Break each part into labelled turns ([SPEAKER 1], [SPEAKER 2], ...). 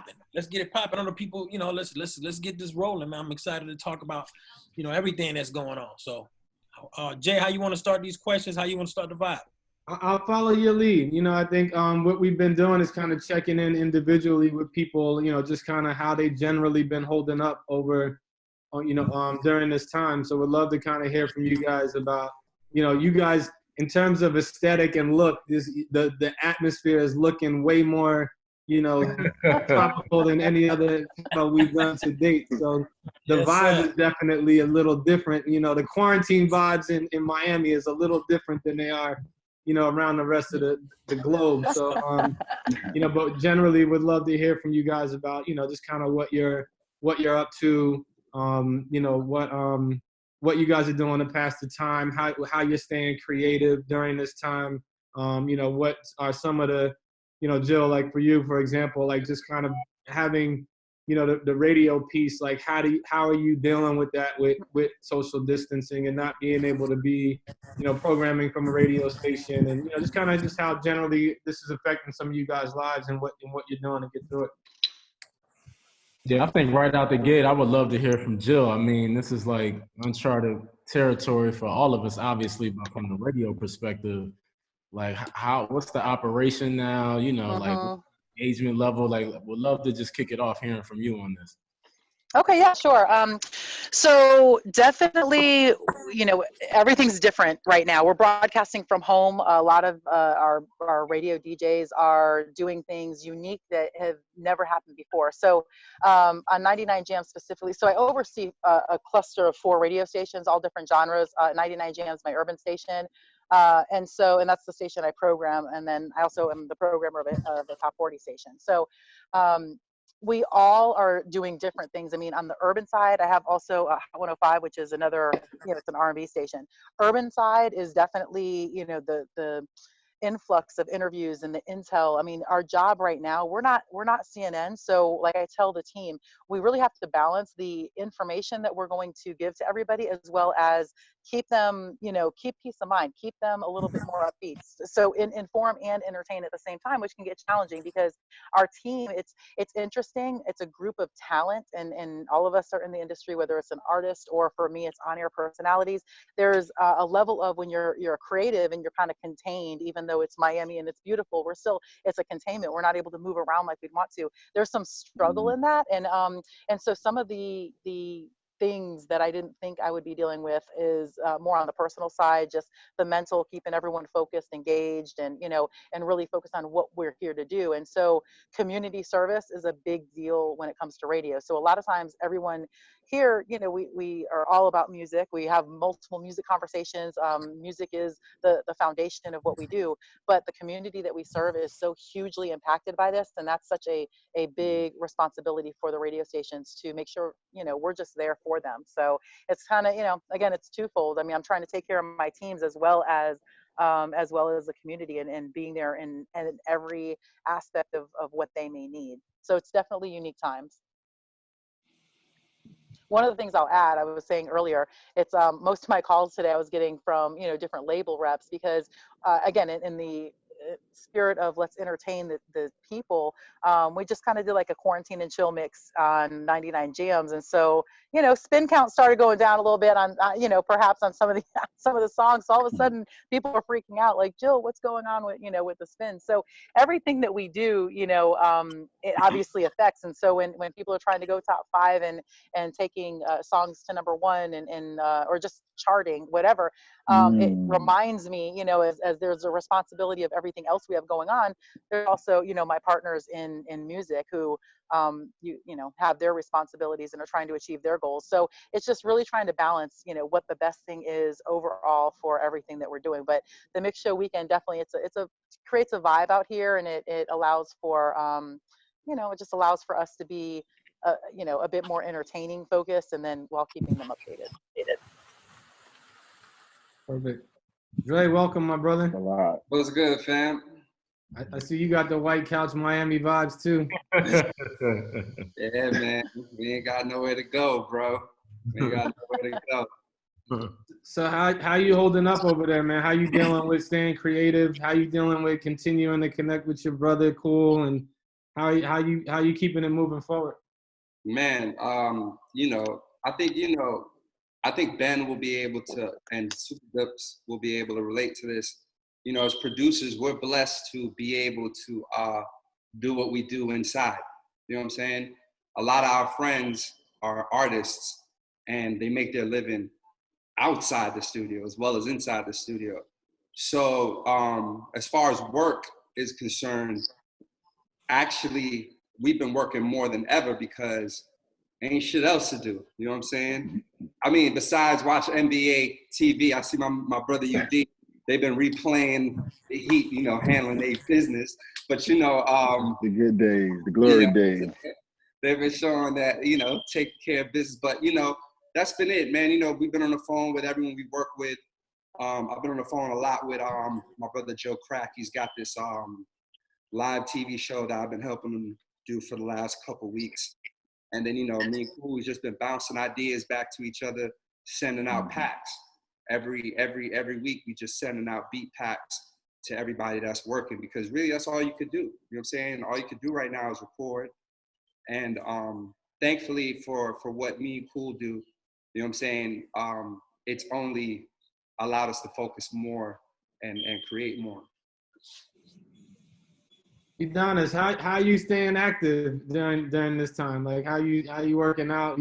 [SPEAKER 1] popping. Let's get it popping on the people. You know, let's get this rolling, man. I'm excited to talk about, you know, everything that's going on. So, Jay, how you want to start these questions? How you want to start the vibe?
[SPEAKER 2] I'll follow your lead. You know, I think what we've been doing is kind of checking in individually with people, you know, just kind of how they generally been holding up over, you know, during this time. So we'd love to kind of hear from you guys about, you know, you guys in terms of aesthetic and look, the atmosphere is looking way more, you know, tropical than any other panel we've done to date. So the vibe is definitely a little different. You know, the quarantine vibes in Miami is a little different than they are, you know, around the rest of the globe. So, you know, but generally would love to hear from you guys about, you know, just kind of what you're up to, you know, what you guys are doing to pass the time, how you're staying creative during this time. You know, what are some of the, you know, Jill, like for you, for example, like just kind of having, you know, the radio piece, like how are you dealing with that with social distancing and not being able to be, you know, programming from a radio station, and, you know, just kind of just how generally this is affecting some of you guys' lives and what you're doing to get through it.
[SPEAKER 3] Yeah, I think right out the gate, I would love to hear from Jill. I mean, this is like uncharted territory for all of us, obviously, but from the radio perspective, like what's the operation now? You know, like engagement level. Like, would love to just kick it off hearing from you on this.
[SPEAKER 4] Okay, yeah, sure. So definitely, you know, everything's different right now. We're broadcasting from home. A lot of our radio DJs are doing things unique that have never happened before. So on 99 Jamz specifically, so I oversee a cluster of 4 radio stations, all different genres. 99 Jamz, my urban station. And that's the station I program. And then I also am the programmer of the Top 40 station. So we all are doing different things. I mean, on the urban side, I have also Hot 105, which is another, you know, it's an R&B station. Urban side is definitely, you know, the influx of interviews and the intel. I mean, our job right now, we're not CNN. So like I tell the team, we really have to balance the information that we're going to give to everybody, as well as keep them, you know, keep peace of mind, keep them a little bit more upbeat. So inform and entertain at the same time, which can get challenging because our team, it's interesting. It's a group of talent, and all of us are in the industry, whether it's an artist or for me, it's on-air personalities. There's a level of when you're creative and you're kind of contained, even though it's Miami and it's beautiful, it's a containment. We're not able to move around like we'd want to. There's some struggle in that. And so some of the things that I didn't think I would be dealing with is more on the personal side, just the mental, keeping everyone focused, engaged, and, you know, and really focused on what we're here to do. And so community service is a big deal when it comes to radio. So a lot of times everyone here, you know, we are all about music. We have multiple music conversations. Music is the foundation of what we do, but the community that we serve is so hugely impacted by this. And that's such a big responsibility for the radio stations to make sure, you know, we're just there for them. So it's kind of, you know, again, it's twofold. I mean, I'm trying to take care of my teams as well as the community, and being there in every aspect of what they may need. So it's definitely unique times. One of the things I'll add, I was saying earlier, it's most of my calls today I was getting from, you know, different label reps, because again, in the spirit of let's entertain the people, we just kind of did like a quarantine and chill mix on 99 Jamz, and so, you know, spin count started going down a little bit on you know, perhaps on some of the songs. So all of a sudden people are freaking out, like, Jill, what's going on with, you know, with the spin? So everything that we do, you know, it obviously affects. And so when people are trying to go top 5 and taking songs to number 1 and or just charting, whatever, it reminds me, you know, as there's a responsibility of everything else we have going on, there's also, you know, my partners in music who you know, have their responsibilities and are trying to achieve their goals. So it's just really trying to balance, you know, what the best thing is overall for everything that we're doing. But the Mix Show Weekend, definitely creates a vibe out here, and it allows for you know, it just allows for us to be you know, a bit more entertaining focused, and then while keeping them updated.
[SPEAKER 2] Perfect. Dre, welcome, my brother.
[SPEAKER 5] What's good, fam?
[SPEAKER 2] I see you got the White Couch Miami vibes too.
[SPEAKER 5] Yeah, man. We ain't got nowhere to go, bro. We ain't got nowhere to go.
[SPEAKER 2] So how you holding up over there, man? How you dealing with staying creative? How you dealing with continuing to connect with your brother, Cool, and How you keeping it moving forward?
[SPEAKER 5] Man, I think Ben will be able to, and Supa Dups will be able to relate to this. As producers, we're blessed to be able to do what we do inside. You know what I'm saying? A lot of our friends are artists, and they make their living outside the studio as well as inside the studio. So as far as work is concerned, actually, we've been working more than ever because ain't shit else to do. You know what I'm saying? I mean, besides watch NBA TV, I see my brother UD, they've been replaying the Heat, handling their business. But,
[SPEAKER 6] the good days, the glory days.
[SPEAKER 5] They've been showing that, taking care of business. But, that's been it, man. We've been on the phone with everyone we work with. I've been on the phone a lot with my brother Joe Crack. He's got this live TV show that I've been helping him do for the last couple weeks. And then, me and Cool has just been bouncing ideas back to each other, sending out packs. Every week, we just sending out beat packs to everybody that's working, because really that's all you could do. You know what I'm saying? All you could do right now is record. And thankfully for what me and Cool do, you know what I'm saying, it's only allowed us to focus more and create more.
[SPEAKER 2] Udonis, how you staying active during this time? Like how you working out?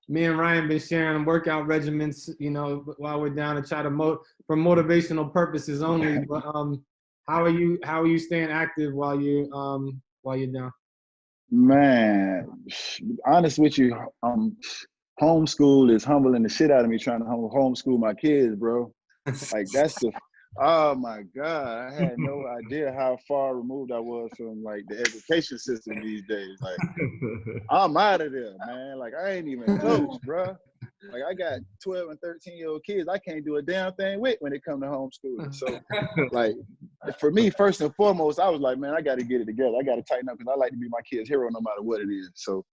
[SPEAKER 2] Me and Ryan been sharing workout regimens, while we're down to try to for motivational purposes only. But how are you staying active while you're down?
[SPEAKER 6] Man, honest with you, homeschool is humbling the shit out of me, trying to homeschool my kids, bro. Like oh my God, I had no idea how far removed I was from like the education system these days. Like I'm out of there, man. Like I ain't even close, bro. Like I got 12 and 13-year-old kids I can't do a damn thing with when it comes to homeschooling. So like for me, first and foremost, I was like, man, I got to get it together. I got to tighten up because I like to be my kid's hero no matter what it is. So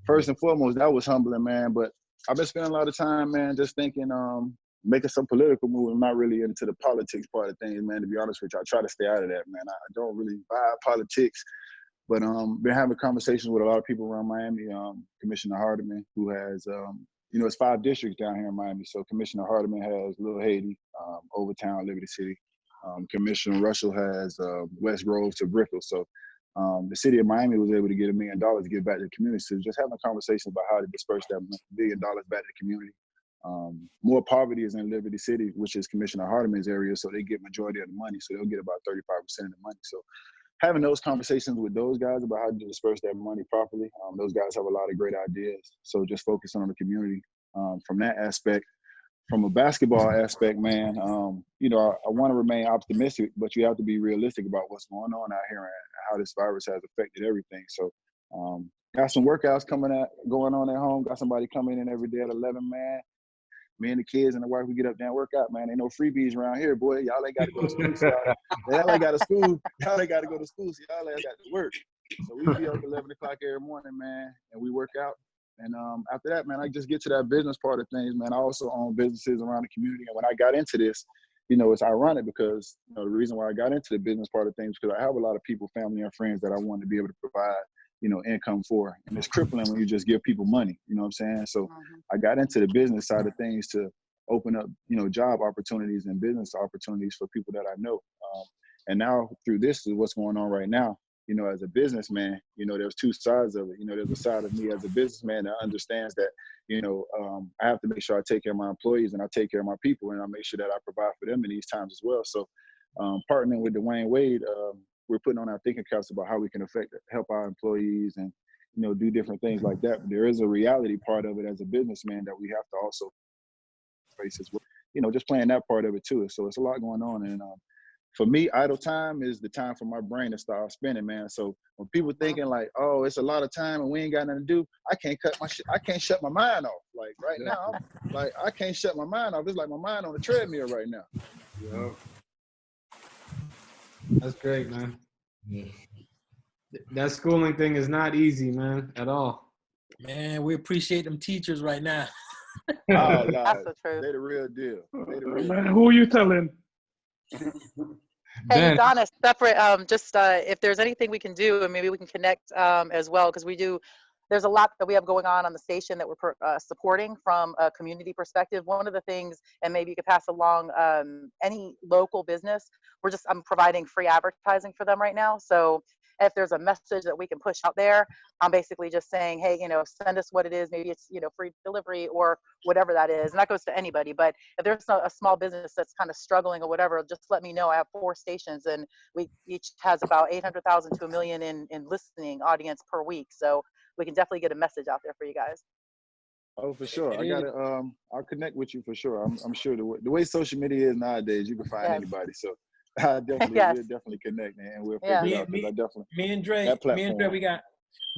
[SPEAKER 6] first and foremost, that was humbling, man. But I've been spending a lot of time, man, just thinking, making some political moves. I'm not really into the politics part of things, man, to be honest with you. I try to stay out of that, man. I don't really vibe politics. But been having conversations with a lot of people around Miami. Commissioner Hardiman, who has, it's 5 districts down here in Miami. So Commissioner Hardiman has Little Haiti, Overtown, Liberty City. Commissioner Russell has West Grove to Brickell. So the city of Miami was able to get $1 million to give back to the community. So just having conversations about how to disperse that $1 billion back to the community. More poverty is in Liberty City, which is Commissioner Hardiman's area, so they get majority of the money. So they'll get about 35% of the money. So having those conversations with those guys about how to disperse that money properly, those guys have a lot of great ideas. So just focusing on the community from that aspect. From a basketball aspect, man, I want to remain optimistic, but you have to be realistic about what's going on out here and how this virus has affected everything. So got some workouts going on at home. Got somebody coming in every day at 11, man. Me and the kids and the wife, we get up there and work out, man. Ain't no freebies around here, boy. Y'all ain't got to go to school. So y'all ain't got to school. Y'all ain't got to go to school. So y'all ain't got to work. So we be up at 11 o'clock every morning, man, and we work out. And after that, man, I just get to that business part of things, man. I also own businesses around the community. And when I got into this, it's ironic because the reason why I got into the business part of things, because I have a lot of people, family and friends that I want to be able to provide income for. And it's crippling when you just give people money, you know what I'm saying? So I got into the business side of things to open up, job opportunities and business opportunities for people that I know. And now through this is what's going on right now, as a businessman, there's 2 sides of it. There's a side of me as a businessman that understands that, I have to make sure I take care of my employees and I take care of my people and I make sure that I provide for them in these times as well. So partnering with Dwayne Wade, we're putting on our thinking caps about how we can help our employees and, do different things like that. But there is a reality part of it as a businessman that we have to also face as well. Just playing that part of it too. So it's a lot going on. And for me, idle time is the time for my brain to start spinning, man. So when people thinking like, oh, it's a lot of time and we ain't got nothing to do, I can't shut my mind off. Like right now, I can't shut my mind off. It's like my mind on a treadmill right now.
[SPEAKER 5] Yeah.
[SPEAKER 2] That's great, man. Yeah. That schooling thing is not easy, man, at all.
[SPEAKER 1] Man, we appreciate them teachers right now.
[SPEAKER 6] Oh,
[SPEAKER 4] That's the truth.
[SPEAKER 6] They the real deal.
[SPEAKER 7] Man, who are you telling?
[SPEAKER 4] Hey,
[SPEAKER 3] Ben,
[SPEAKER 4] Donna, separate, just if there's anything we can do, and maybe we can connect as well, because there's a lot that we have going on the station that we're supporting from a community perspective. One of the things, and maybe you could pass along any local business, I'm providing free advertising for them right now. So if there's a message that we can push out there, I'm basically just saying, hey, send us what it is. Maybe it's, free delivery or whatever that is. And that goes to anybody. But if there's a small business that's kind of struggling or whatever, just let me know. I have 4 stations and we each has about 800,000 to 1 million in listening audience per week. So we can definitely get a message out there for you guys.
[SPEAKER 6] Oh, for sure. I gotta I'll connect with you for sure. I'm sure the way social media is nowadays, you can find anybody. So I definitely we'll definitely connect, man. We'll figure it out, because I definitely
[SPEAKER 1] me and Dre,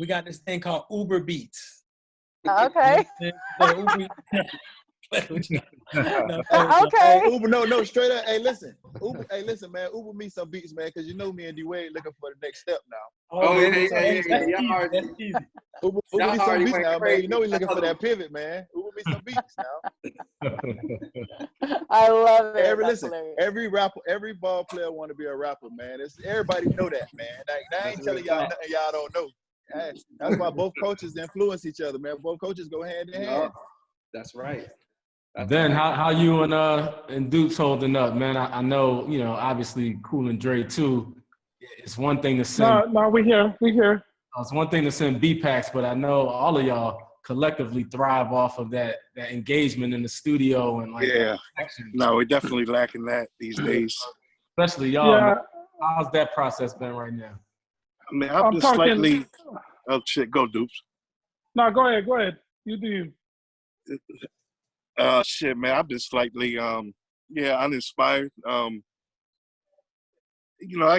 [SPEAKER 1] we got this thing called Uber Beats.
[SPEAKER 4] Okay.
[SPEAKER 6] Okay. Uber, no, straight up. Hey, listen, man. Uber me some beats, man, because me and D-Wade looking for the next step now.
[SPEAKER 1] Yeah. That's easy.
[SPEAKER 6] Uber me some beats now, man. We looking for that pivot, man. Uber me some beats now.
[SPEAKER 4] I love it.
[SPEAKER 6] Every rapper, every ball player want to be a rapper, man. Everybody know that, man. Like, I ain't telling y'all nothing y'all don't know. That's why both coaches influence each other, man. Both coaches go hand in hand.
[SPEAKER 5] That's right.
[SPEAKER 3] Ben, how you and Dukes holding up, man? I know, obviously Cool and Dre too. It's one thing to send.
[SPEAKER 7] No, we here.
[SPEAKER 3] It's one thing to send B-packs, but I know all of y'all collectively thrive off of that engagement in the studio and action.
[SPEAKER 8] No, we're definitely lacking that these days.
[SPEAKER 3] Especially y'all. Yeah. How's that process been right now?
[SPEAKER 8] I mean, I've been slightly. Oh shit, go Dupes.
[SPEAKER 7] No, go ahead. You do.
[SPEAKER 8] Shit, man, I've been slightly, uninspired. I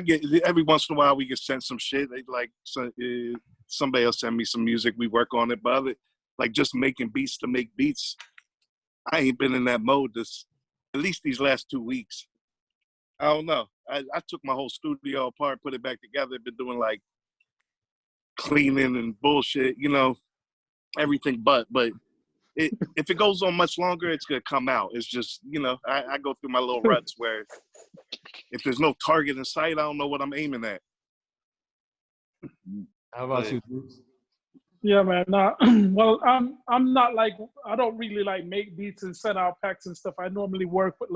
[SPEAKER 8] get every once in a while we get sent some shit. Somebody else send me some music, we work on it. But just making beats to make beats, I ain't been in that mode at least these last 2 weeks. I don't know. I took my whole studio apart, put it back together. Been doing cleaning and bullshit, everything but if it goes on much longer, it's gonna come out. It's just, I go through my little ruts where if there's no target in sight, I don't know what I'm aiming at.
[SPEAKER 3] How about you, Bruce?
[SPEAKER 7] Yeah, man. Well, I'm not I don't really make beats and send out packs and stuff. I normally work with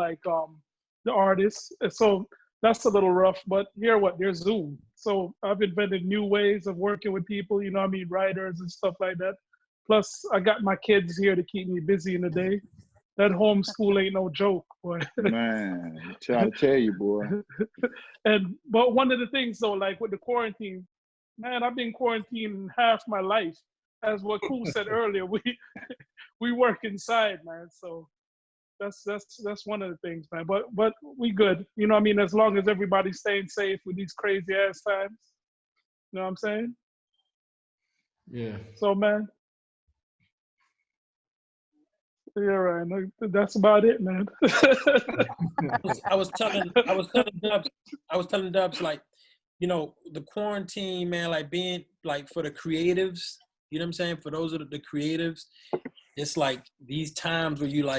[SPEAKER 7] the artists, so that's a little rough. But there's Zoom, so I've invented new ways of working with people. Writers and stuff like that. Plus, I got my kids here to keep me busy in the day. That homeschool ain't no joke, boy.
[SPEAKER 6] Man, I'm trying to tell you, boy.
[SPEAKER 7] But one of the things, though, with the quarantine, man, I've been quarantined half my life. As what Cool said earlier, we work inside, man. So that's one of the things, man. But we good. As long as everybody's staying safe with these crazy ass times. You know what I'm saying?
[SPEAKER 3] Yeah.
[SPEAKER 7] So, man. Yeah, right. That's about it, man.
[SPEAKER 1] I was telling Dubs, the quarantine, man, being for the creatives, you know what I'm saying? For those of the creatives, it's these times where you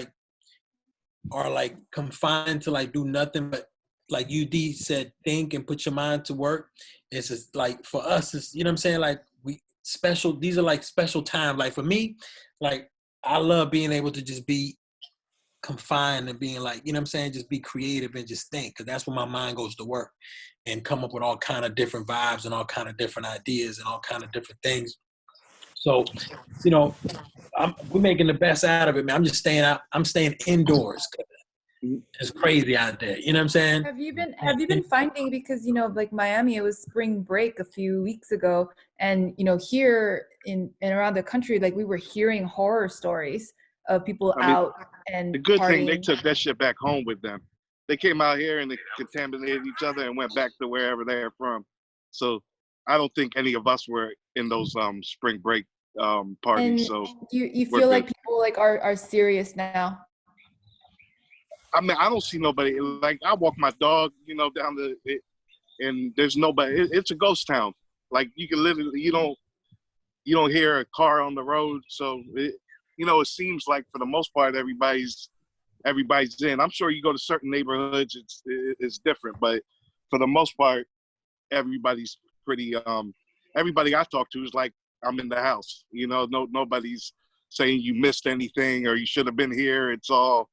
[SPEAKER 1] are confined to do nothing but UD said, think and put your mind to work. It's just for us, it's, you know what I'm saying? These are special times. For me, I love being able to just be confined and being you know what I'm saying, just be creative and just think, because that's when my mind goes to work and come up with all kind of different vibes and all kind of different ideas and all kind of different things. So, we're making the best out of it, man. I'm just staying out. I'm staying indoors. It's crazy out there. You know what I'm saying?
[SPEAKER 9] Have you been finding, because Miami, it was spring break a few weeks ago, and here in and around the country, we were hearing horror stories of people out and
[SPEAKER 8] the good
[SPEAKER 9] partying.
[SPEAKER 8] thing, they took that shit back home with them. They came out here and they contaminated each other and went back to wherever they're from. So I don't think any of us were in those spring break parties.
[SPEAKER 9] And
[SPEAKER 8] so
[SPEAKER 9] you feel like people are serious now?
[SPEAKER 8] I mean, I don't see nobody. I walk my dog, down and there's nobody. It's a ghost town. You can literally, you don't hear a car on the road. So it seems like for the most part everybody's in. I'm sure you go to certain neighborhoods, it's different, but for the most part, everybody's pretty. Everybody I talk to is like, I'm in the house. You know, nobody's saying you missed anything or you should have been here. It's all,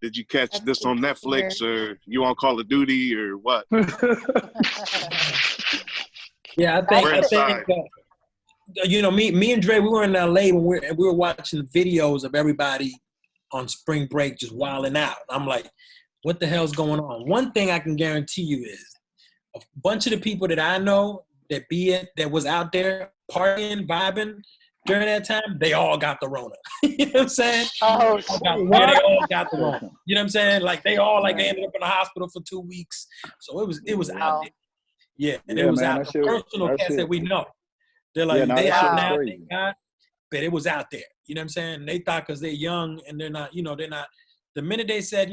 [SPEAKER 8] did you catch
[SPEAKER 9] That's
[SPEAKER 8] this on
[SPEAKER 9] good to
[SPEAKER 8] Netflix or you on Call of Duty or what?
[SPEAKER 1] Yeah,
[SPEAKER 8] We're
[SPEAKER 1] I
[SPEAKER 8] inside.
[SPEAKER 1] think you know, me and Dre, we were in LA when we were watching videos of everybody on spring break just wilding out. I'm like, what the hell's going on? One thing I can guarantee you is a bunch of the people that I know that was out there partying, vibing during that time, they all got the Rona. You know what I'm saying?
[SPEAKER 4] Oh,
[SPEAKER 1] Yeah, they all got the Rona. You know what I'm saying? Like they all like they
[SPEAKER 6] Man.
[SPEAKER 1] ended up in the hospital for 2 weeks. So it was out
[SPEAKER 4] wow.
[SPEAKER 1] there. Yeah, and
[SPEAKER 6] Yeah,
[SPEAKER 1] it was
[SPEAKER 6] man,
[SPEAKER 1] out
[SPEAKER 6] that
[SPEAKER 1] there.
[SPEAKER 6] shit,
[SPEAKER 1] Personal
[SPEAKER 6] that
[SPEAKER 1] cats
[SPEAKER 6] shit.
[SPEAKER 1] that we know. They're
[SPEAKER 6] Yeah,
[SPEAKER 1] like,
[SPEAKER 6] no,
[SPEAKER 1] they
[SPEAKER 6] that shit
[SPEAKER 1] out
[SPEAKER 6] was
[SPEAKER 1] now,
[SPEAKER 6] crazy.
[SPEAKER 1] thank God, but it was out there. You know what I'm saying? They thought because they're young and they're not, the minute they said,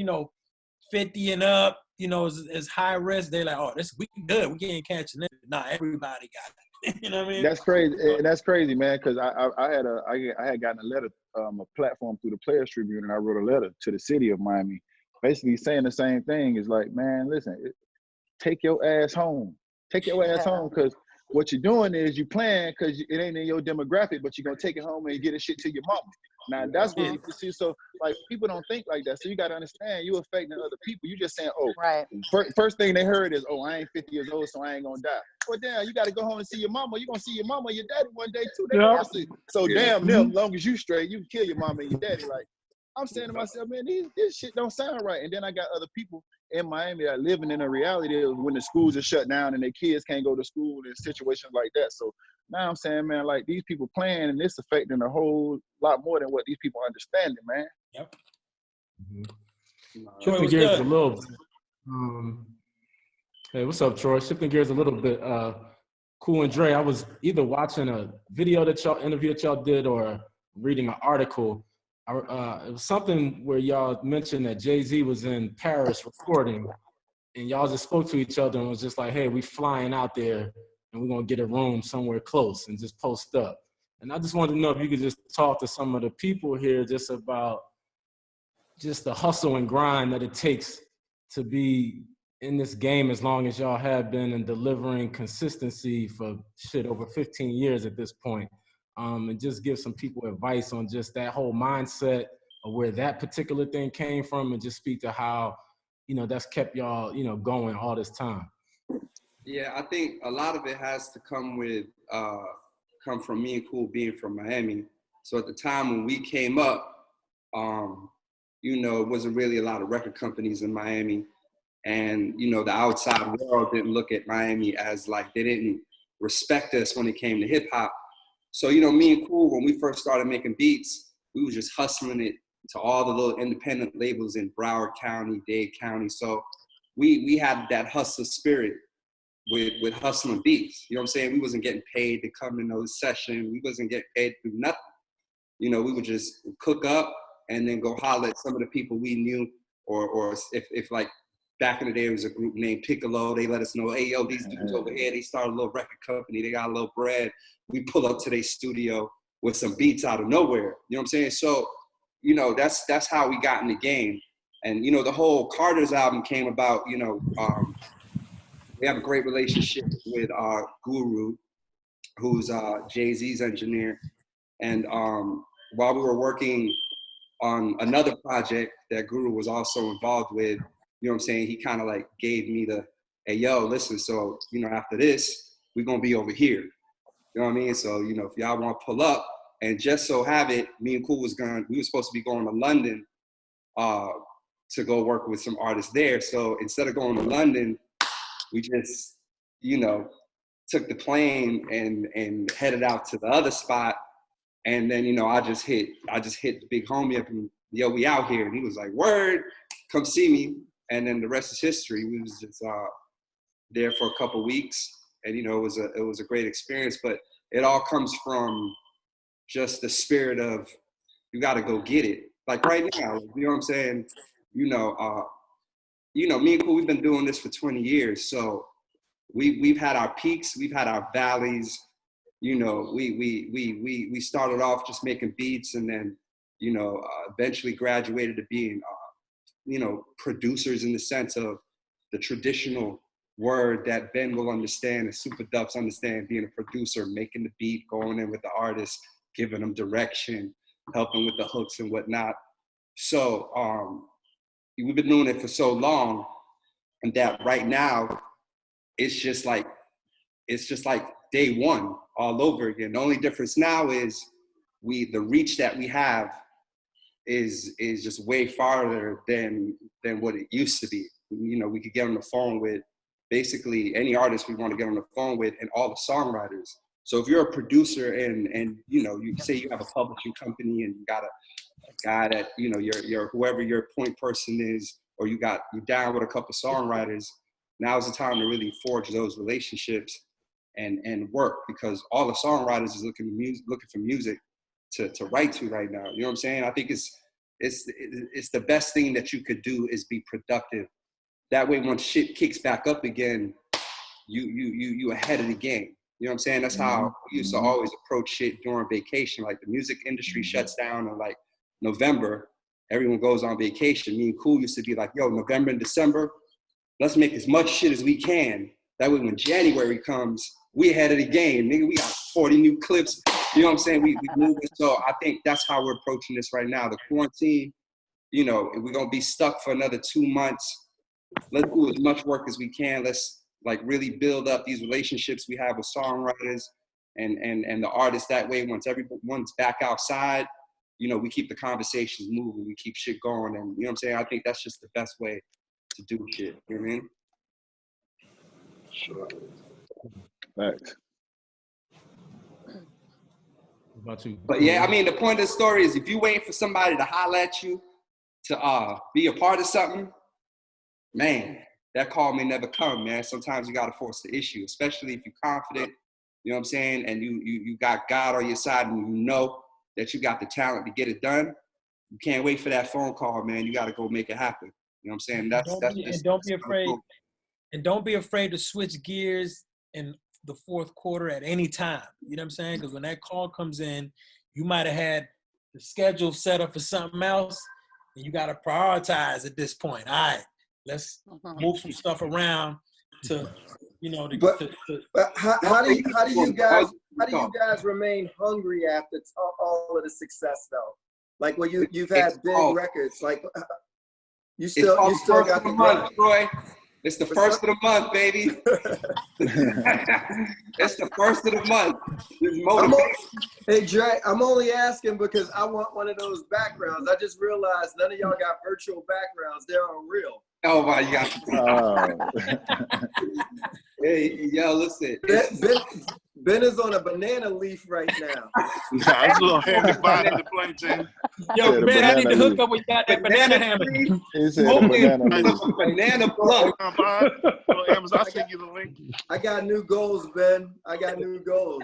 [SPEAKER 1] 50 and up, is high risk, they're like, oh, we good. We ain't catching it. Nah, everybody got it. You know what I mean?
[SPEAKER 6] That's crazy. That's crazy, man. Because I had gotten a letter, a platform through the Players Tribune, and I wrote a letter to the city of Miami, basically saying the same thing. Is like, man, listen, take your ass home. Take your ass home, because what you're doing is you playing because it ain't in your demographic, but you're gonna take it home and get a shit to your mama. Now that's what people see. So like people don't think like that. So you gotta understand you affecting other people. You just saying, oh,
[SPEAKER 4] Right.
[SPEAKER 6] first thing they heard is, oh, I ain't 50 years old, so I ain't gonna die. Well, damn, you gotta go home and see your mama. You're gonna see your mama and your daddy one day too. They
[SPEAKER 7] Yeah.
[SPEAKER 6] gonna see. So damn them, as long as you straight, you can kill your mama and your daddy. Like I'm saying to myself, man, this shit don't sound right. And then I got other people in Miami that living in a reality of when the schools are shut down and their kids can't go to school and situations like that. So now I'm saying, man, like these people playing and this affecting a whole lot more than what these people understanding, man.
[SPEAKER 1] Yep.
[SPEAKER 3] Shifting gears a little bit. Hey, what's up, Troy? Shifting gears a little bit. Cool and Dre, I was either watching a video interview that y'all did or reading an article. It was something where y'all mentioned that Jay-Z was in Paris recording, and y'all just spoke to each other and was just like, hey, we flying out there and we're going to get a room somewhere close and just post up. And I just wanted to know if you could just talk to some of the people here just about just the hustle and grind that it takes to be in this game as long as y'all have been and delivering consistency for over 15 years at this point. And just give some people advice on just that whole mindset of where that particular thing came from, and just speak to how, that's kept y'all, going all this time.
[SPEAKER 5] Yeah, I think a lot of it has to come from me and Cool being from Miami. So at the time when we came up, it wasn't really a lot of record companies in Miami. And, the outside world didn't look at Miami as like, they didn't respect us when it came to hip hop. So, me and Cool, when we first started making beats, we were just hustling it to all the little independent labels in Broward County, Dade County. So we had that hustle spirit with hustling beats. You know what I'm saying? We wasn't getting paid to come in those sessions. We wasn't getting paid to do nothing. We would just cook up and then go holler at some of the people we knew, or if like back in the day, it was a group named Piccolo. They let us know, hey, yo, these dudes over here, they started a little record company. They got a little bread. We pull up to their studio with some beats out of nowhere. You know what I'm saying? So, that's how we got in the game. And, the whole Carter's album came about, we have a great relationship with Guru, who's Jay-Z's engineer. And while we were working on another project that Guru was also involved with, you know what I'm saying, he kind of like gave me hey, yo, listen, so, after this, we're going to be over here. You know what I mean? So, if y'all want to pull up, and just so have it, me and Cool we were supposed to be going to London to go work with some artists there. So instead of going to London, we just, took the plane and headed out to the other spot. And then, I just hit the big homie up and, yo, we out here. And he was like, word, come see me. And then the rest is history. We was just there for a couple weeks, and it was a great experience. But it all comes from just the spirit of, you got to go get it. Like right now, you know what I'm saying? Me and Cool, we've been doing this for 20 years. So we've had our peaks, we've had our valleys. We started off just making beats, and then eventually graduated to being producers in the sense of the traditional word that Ben will understand and Supa Dups understand, being a producer, making the beat, going in with the artist, giving them direction, helping with the hooks and whatnot. So we've been doing it for so long, and that right now it's just like day one all over again. The only difference now is the reach that we have is just way farther than what it used to be. You know, we could get on the phone with basically any artist we want to get on the phone with, and all the songwriters. So if you're a producer and you know, you say you have a publishing company and you got a guy that, you know, your whoever your point person is, or you down with a couple songwriters, now's the time to really forge those relationships and work, because all the songwriters is looking for music to write to right now. You know what I'm saying? I think it's the best thing that you could do is be productive. That way, when shit kicks back up again, you ahead of the game. You know what I'm saying? That's how we used to always approach shit during vacation. Like the music industry shuts down in like November, everyone goes on vacation. Me and Cool used to be like, yo, November and December, let's make as much shit as we can. That way when January comes, we ahead of the game. Nigga, we got 40 new clips. You know what I'm saying? We moving. So I think that's how we're approaching this right now. The quarantine, you know, we're going to be stuck for another 2 months. Let's do as much work as we can. Let's like really build up these relationships we have with songwriters and the artists. That way, once everyone's back outside, you know, we keep the conversations moving. We keep shit going. And you know what I'm saying? I think that's just the best way to do shit. You know what I mean?
[SPEAKER 6] Sure. Thanks.
[SPEAKER 3] About you?
[SPEAKER 5] But yeah, I mean, the point of the story is if you're waiting for somebody to holler at you to be a part of something, man, that call may never come, man. Sometimes you got to force the issue, especially if you're confident, you know what I'm saying, and you got God on your side and you know that you got the talent to get it done. You can't wait for that phone call, man. You got to go make it happen. You know what I'm saying?
[SPEAKER 1] Don't be afraid to switch gears in the fourth quarter at any time. You know what I'm saying? Because when that call comes in, you might have had the schedule set up for something else, and you got to prioritize at this point. All right, let's move some stuff around to, you know.
[SPEAKER 10] But how do you guys remain hungry after all of the success though? Like when you've had big records, like you still got the
[SPEAKER 5] month, Troy. It's the first of the month, baby. It's the first of the month.
[SPEAKER 10] Hey, Dre, I'm only asking because I want one of those backgrounds. I just realized none of y'all got virtual backgrounds. They're unreal.
[SPEAKER 5] Oh, my God. Hey, yo, listen.
[SPEAKER 10] Ben is on a banana leaf right now.
[SPEAKER 8] Nah, it's a little heavy body to play, Tim.
[SPEAKER 1] Yo, Ben, I need to hook up with that banana hammer.
[SPEAKER 5] Banana blunt.
[SPEAKER 8] I'll send you the link.
[SPEAKER 10] I got new goals, Ben. I got new goals.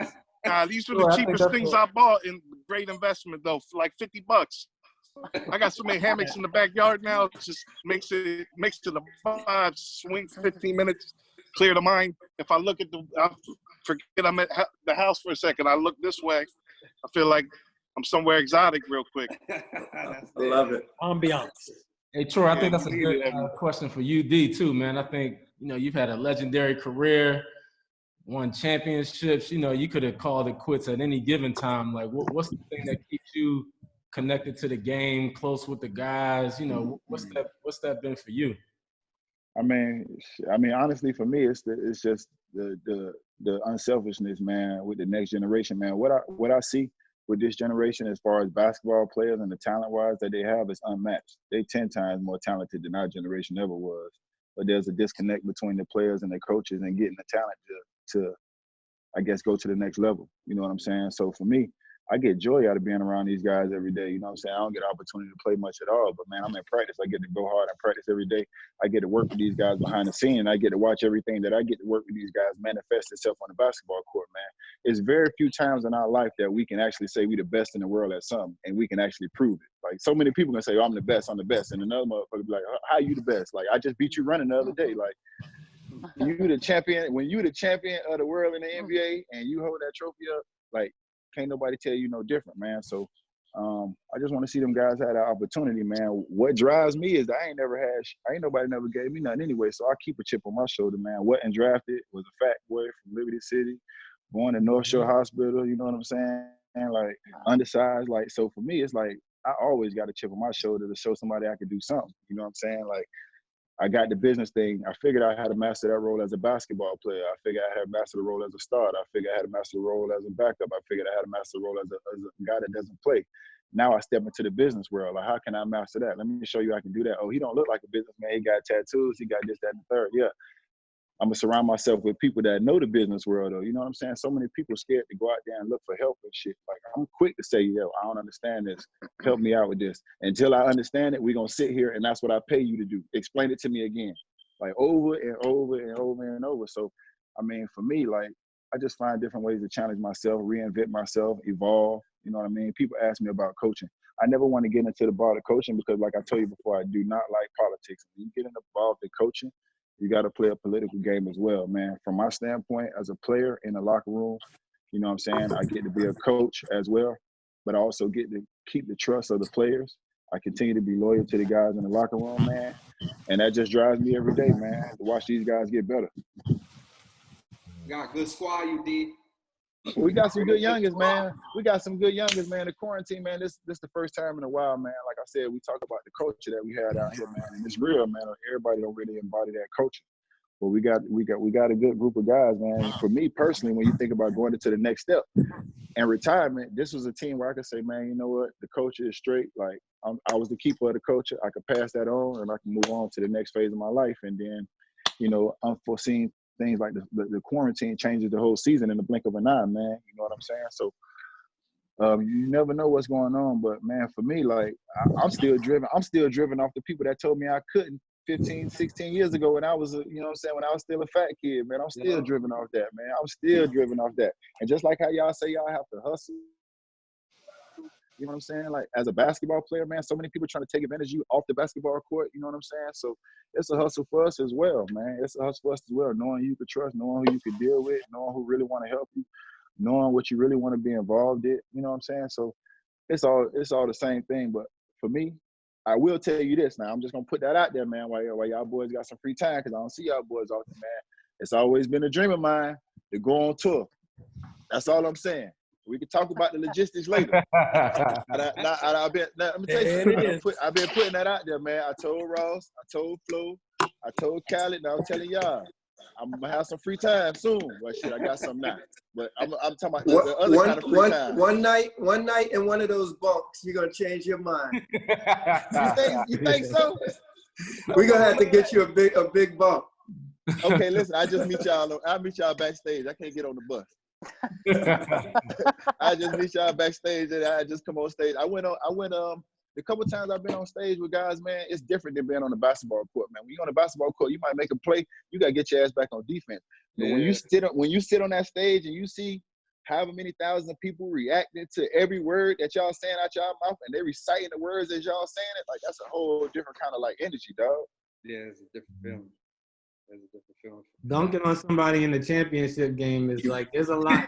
[SPEAKER 8] These were the cheapest things I bought, in great investment though, for like $50. I got so many hammocks in the backyard now. It just makes it the vibe. Swing for 15 minutes, clear the mind. If I look at I forget I'm at the house for a second. I look this way. I feel like I'm somewhere exotic real quick.
[SPEAKER 10] I love it.
[SPEAKER 1] Ambiance.
[SPEAKER 3] Hey, Troy, I think that's a good question for you, D, too, man. I think, you know, you've had a legendary career, won championships. You know, you could have called it quits at any given time. Like, what's the thing that keeps you connected to the game, close with the guys? You know, what's that been for you?
[SPEAKER 6] I mean, honestly, for me, it's just the unselfishness, man, with the next generation, man. What I see with this generation, as far as basketball players and the talent-wise that they have, is unmatched. They 10 times more talented than our generation ever was. But there's a disconnect between the players and the coaches and getting the talent to I guess, go to the next level. You know what I'm saying? So for me, I get joy out of being around these guys every day. You know what I'm saying? I don't get an opportunity to play much at all, but man, I'm in practice. I get to go hard and practice every day. I get to work with these guys behind the scene. I get to watch everything that I get to work with these guys manifest itself on the basketball court, man. It's very few times in our life that we can actually say we the best in the world at something, and we can actually prove it. Like, so many people can say, oh, I'm the best, and another motherfucker be like, how you the best? Like, I just beat you running the other day. Like, you the champion, when you the champion of the world in the NBA and you hold that trophy up, like, can't nobody tell you no different, man. So I just want to see them guys have that opportunity, man. What drives me is that ain't nobody never gave me nothing anyway, so I keep a chip on my shoulder, man. Wasn't drafted, was a fat boy from Liberty City, born in North Shore Hospital, you know what I'm saying? Like, undersized, like, so for me, it's like, I always got a chip on my shoulder to show somebody I could do something, you know what I'm saying? Like, I got the business thing. I figured I had to master that role as a basketball player. I figured I had to master the role as a starter. I figured I had to master the role as a backup. I figured I had to master the role as a guy that doesn't play. Now I step into the business world. Like, how can I master that? Let me show you I can do that. Oh, he don't look like a businessman. He got tattoos. He got this, that, and the third. Yeah. I'm going to surround myself with people that know the business world, though. You know what I'm saying? So many people scared to go out there and look for help and shit. Like, I'm quick to say, yo, I don't understand this. Help me out with this. Until I understand it, we're going to sit here, and that's what I pay you to do. Explain it to me again. Like, over and over and over and over. So, I mean, for me, like, I just find different ways to challenge myself, reinvent myself, evolve. You know what I mean? People ask me about coaching. I never want to get into the ball of coaching because, like I told you before, I do not like politics. When you get involved in coaching, you got to play a political game as well, man. From my standpoint, as a player in the locker room, you know what I'm saying? I get to be a coach as well, but I also get to keep the trust of the players. I continue to be loyal to the guys in the locker room, man. And that just drives me every day, man, to watch these guys get better.
[SPEAKER 5] Got a good squad, you D.
[SPEAKER 6] We got some good youngins, man. The quarantine, man, this the first time in a while, man. Like I said, we talk about the culture that we had out here, man, and it's real, man. Everybody don't really embody that culture. But we got a good group of guys, man. And for me personally, when you think about going into the next step and retirement, this was a team where I could say, man, you know what? The culture is straight. Like, I was the keeper of the culture. I could pass that on, and I can move on to the next phase of my life. And then, you know, unforeseen things like the quarantine changes the whole season in the blink of an eye, man. You know what I'm saying? So you never know what's going on. But, man, for me, like, I'm still driven off the people that told me I couldn't 15, 16 years ago when I was, you know what I'm saying, when I was still a fat kid, man. I'm still driven off that, man. I'm still driven off that. And just like how y'all say y'all have to hustle, you know what I'm saying? Like, as a basketball player, man, so many people trying to take advantage of you off the basketball court, you know what I'm saying? So it's a hustle for us as well, man. It's a hustle for us as well, knowing who you could trust, knowing who you could deal with, knowing who really want to help you, knowing what you really want to be involved in, you know what I'm saying? So it's all the same thing. But for me, I will tell you this now. I'm just going to put that out there, man, while y'all boys got some free time, because I don't see y'all boys often, man. It's always been a dream of mine to go on tour. That's all I'm saying. We can talk about the logistics later. Let me tell you something. I've been putting that out there, man. I told Ross, I told Flo, I told Khaled, now I'm telling y'all, I'm going to have some free time soon. Well, shit, I got some now. But I'm talking about the other kind of free time.
[SPEAKER 10] One night in one of those bunks, you're going to change your mind.
[SPEAKER 6] You think so?
[SPEAKER 10] We're going to have to get you a big bunk.
[SPEAKER 6] Okay, listen, I'll meet y'all backstage. I can't get on the bus. I just meet y'all backstage and I just come on stage. I went the couple times I've been on stage with guys, man, it's different than being on the basketball court, man. When you're on the basketball court, you might make a play, you gotta get your ass back on defense. But when you sit on that stage and you see however many thousands of people reacting to every word that y'all saying out y'all mouth and they reciting the words as y'all saying it, like, that's a whole different kind of like energy, dog.
[SPEAKER 5] Yeah, it's a different feeling. It's a different feeling.
[SPEAKER 2] Dunking on somebody in the championship game is like, there's a lot.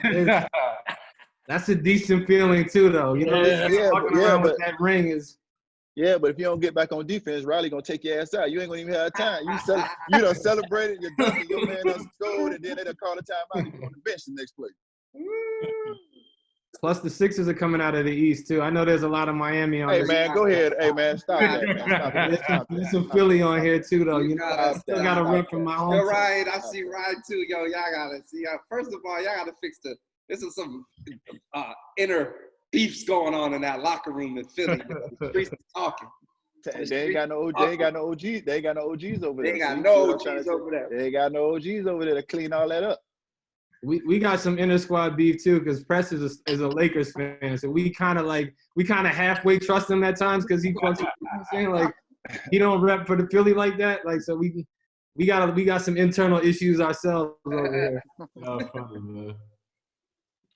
[SPEAKER 2] That's a decent feeling too, though. You know, walking around with that ring is.
[SPEAKER 6] Yeah, but if you don't get back on defense, Riley gonna take your ass out. You ain't gonna even have time. You done celebrated, you're dunking, your man done scored, and then they done call the timeout. You go on the bench the next play.
[SPEAKER 2] Plus the Sixers are coming out of the East too. I know there's a lot of Miami on.
[SPEAKER 6] Hey man, go ahead. Hey man, stop that. Man. Stop
[SPEAKER 2] There's some Philly on here too, though. You know, I still got to run from my home.
[SPEAKER 5] You're right. I see Ryan too. Yo, y'all gotta see. First of all, y'all gotta fix this is some inner beefs going on in that locker room in Philly. The streets talking.
[SPEAKER 6] They ain't got no OGs. They ain't got no OGs over there.
[SPEAKER 5] They ain't got no OGs over there.
[SPEAKER 6] They ain't got no OGs over there to clean all that up.
[SPEAKER 2] We got some inner squad beef too, because Press is a Lakers fan, so we kind of halfway trust him at times because he fucks. You know what I'm saying, like, he don't rep for the Philly like that. Like, so we got some internal issues ourselves over here.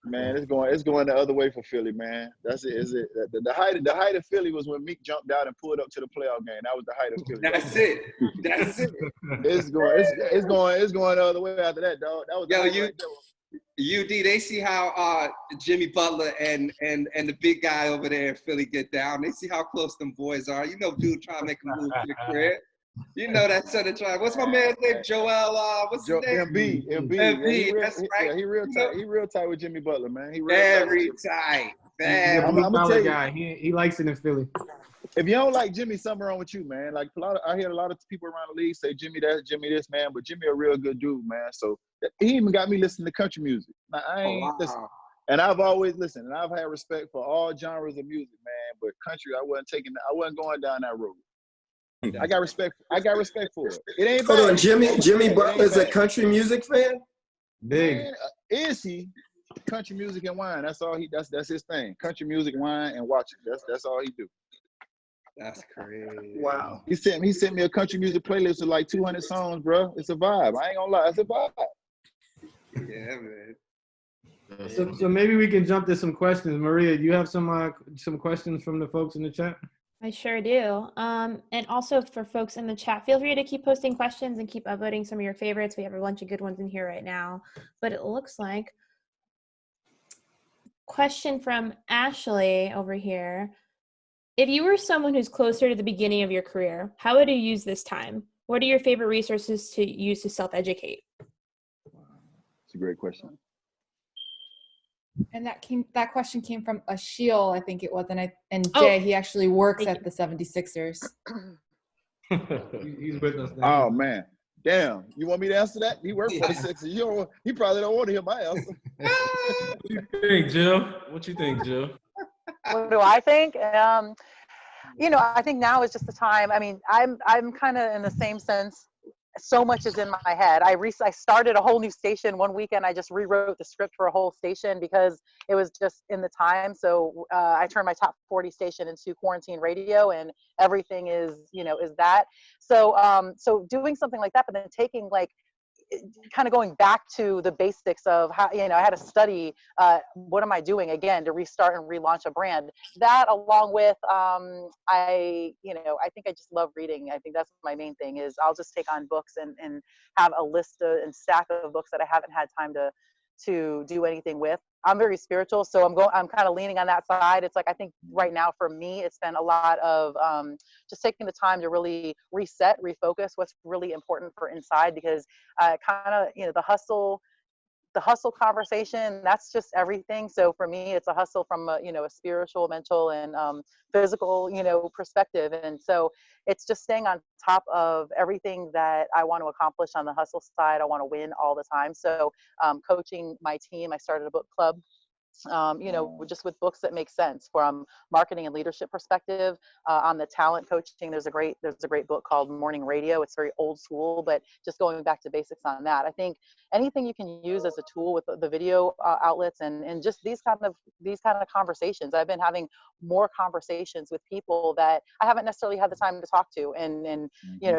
[SPEAKER 6] Man, it's going the other way for Philly, man. That's it. Is it the height of Philly was when Meek jumped out and pulled up to the playoff game. That was the height of Philly.
[SPEAKER 5] That's it. That's it.
[SPEAKER 6] It's going the other way after that, dog. That was
[SPEAKER 5] UD, they see how Jimmy Butler and the big guy over there in Philly get down. They see how close them boys are. You know, dude trying to make a move to the crib. You know that son of tribe. What's my man's name? Joel. What's his name?
[SPEAKER 6] MB.
[SPEAKER 5] MB.
[SPEAKER 6] That's right. Yeah, he real tight. He real tight with Jimmy Butler, man. He real
[SPEAKER 5] very tight.
[SPEAKER 2] I'm gonna tell you, guy. He likes it in Philly.
[SPEAKER 6] If you don't like Jimmy, something wrong with you, man. Like I hear a lot of people around the league say Jimmy this, man. But Jimmy a real good dude, man. So he even got me listening to country music. Now, I ain't listen, and I've always listened, and I've had respect for all genres of music, man. But country, I wasn't going down that road. I got respect for it. It ain't bad.
[SPEAKER 10] Hold on, Jimmy Butler's a country music fan?
[SPEAKER 2] Big.
[SPEAKER 6] Man, is he? Country music and wine. That's all that's his thing. Country music, wine, and watching. That's all he do.
[SPEAKER 5] That's crazy.
[SPEAKER 10] Wow.
[SPEAKER 6] He sent me a country music playlist with like 200 songs, bro. It's a vibe. I ain't gonna lie, it's a vibe.
[SPEAKER 5] Yeah, man.
[SPEAKER 2] So maybe we can jump to some questions. Maria, do you have some questions from the folks in the chat?
[SPEAKER 11] I sure do. And also for folks in the chat, feel free to keep posting questions and keep upvoting some of your favorites. We have a bunch of good ones in here right now. But it looks like question from Ashley over here. If you were someone who's closer to the beginning of your career, how would you use this time? What are your favorite resources to use to self-educate?
[SPEAKER 6] It's a great question.
[SPEAKER 9] And that question came from Ashil, I think it was, and Jay, he actually works at the 76ers.
[SPEAKER 2] He's with us now.
[SPEAKER 6] Oh man, damn! You want me to answer that? He works for the Sixers. He probably don't want to hear my answer.
[SPEAKER 3] What you think, Jill? What you think, Jill?
[SPEAKER 4] What do I think? I think now is just the time. I mean, I'm kind of in the same sense. So much is in my head. I started a whole new station one weekend. I just rewrote the script for a whole station because it was just in the time. So I turned my top 40 station into quarantine radio, and everything is that. So doing something like that, but then taking kind of going back to the basics of how, I had to study, what am I doing again to restart and relaunch a brand. That along with, I think I just love reading. I think that's my main thing is I'll just take on books and have a list and stack of books that I haven't had time to do anything with. I'm very spiritual, so I'm kind of leaning on that side. It's like, I think right now for me, it's been a lot of just taking the time to really reset, refocus what's really important for inside, because kind of, the hustle conversation, that's just everything. So for me, it's a hustle from a spiritual, mental, and physical, perspective. And so it's just staying on top of everything that I want to accomplish on the hustle side. I want to win all the time. So coaching my team, I started a book club. Just with books that make sense from marketing and leadership perspective. On the talent coaching, there's a great book called Morning Radio. It's very old school, but just going back to basics on that. I think anything you can use as a tool with the video outlets and just these kind of conversations. I've been having more conversations with people that I haven't necessarily had the time to talk to, and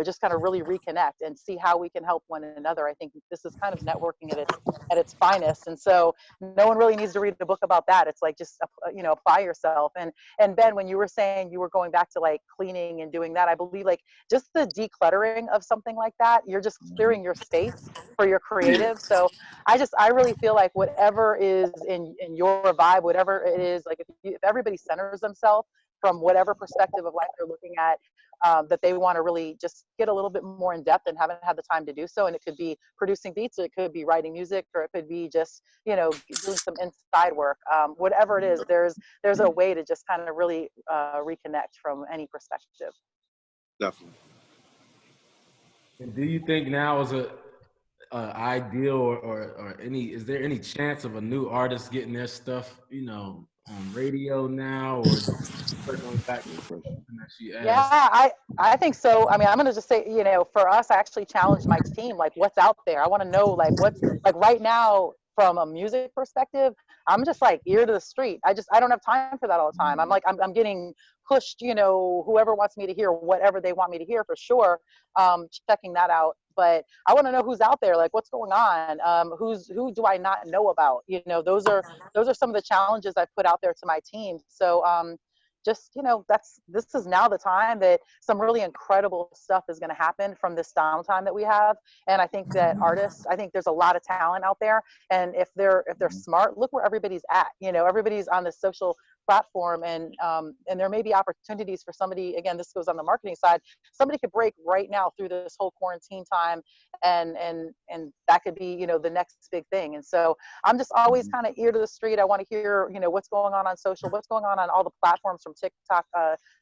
[SPEAKER 4] just kind of really reconnect and see how we can help one another. I think this is kind of networking at its finest, and so no one really needs to read a book about that. It's like just apply yourself. And Ben, when you were saying you were going back to like cleaning and doing that, I believe like just the decluttering of something like that, you're just clearing your space for your creative. So I really feel like whatever is in your vibe, whatever it is, like if everybody centers themselves from whatever perspective of life they're looking at, that they want to really just get a little bit more in depth and haven't had the time to do so. And it could be producing beats, or it could be writing music, or it could be just, doing some inside work. Whatever it is, there's a way to just kind of really reconnect from any perspective.
[SPEAKER 8] Definitely.
[SPEAKER 3] And do you think now is a ideal or is there any chance of a new artist getting their stuff, on radio now, or circling back to the question that she asked?
[SPEAKER 4] Yeah, I think so. I mean, I'm going to just say, for us, I actually challenged my team, like what's out there. I want to know like what's like right now from a music perspective. I'm just like ear to the street. I don't have time for that all the time. I'm like, I'm getting pushed, whoever wants me to hear whatever they want me to hear for sure. Checking that out. But I want to know who's out there, like what's going on, who do I not know about? Those are some of the challenges I've put out there to my team. So just, this is now the time that some really incredible stuff is going to happen from this downtime that we have. And I think that artists, I think there's a lot of talent out there. And if they're smart, look where everybody's at. Everybody's on this social platform, and there may be opportunities for somebody. Again, this goes on the marketing side. Somebody could break right now through this whole quarantine time, and that could be the next big thing. And so I'm just always kind of ear to the street. I want to hear what's going on social, what's going on all the platforms, from TikTok,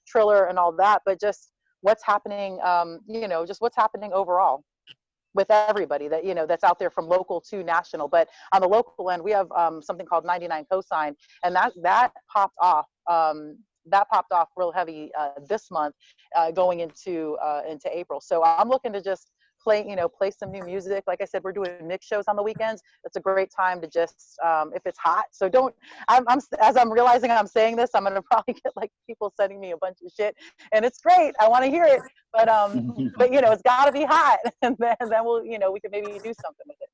[SPEAKER 4] Triller, and all that. But just what's happening, just what's happening overall with everybody that that's out there, from local to national. But on the local end, we have something called 99 Cosign, and that popped off. That popped off real heavy this month, going into April. So I'm looking to just play some new music. Like I said, we're doing mix shows on the weekends. It's a great time to just, if it's hot. So as I'm realizing I'm saying this, I'm going to probably get like people sending me a bunch of shit, and it's great. I want to hear it, but it's got to be hot, and then we'll, we can maybe do something with it.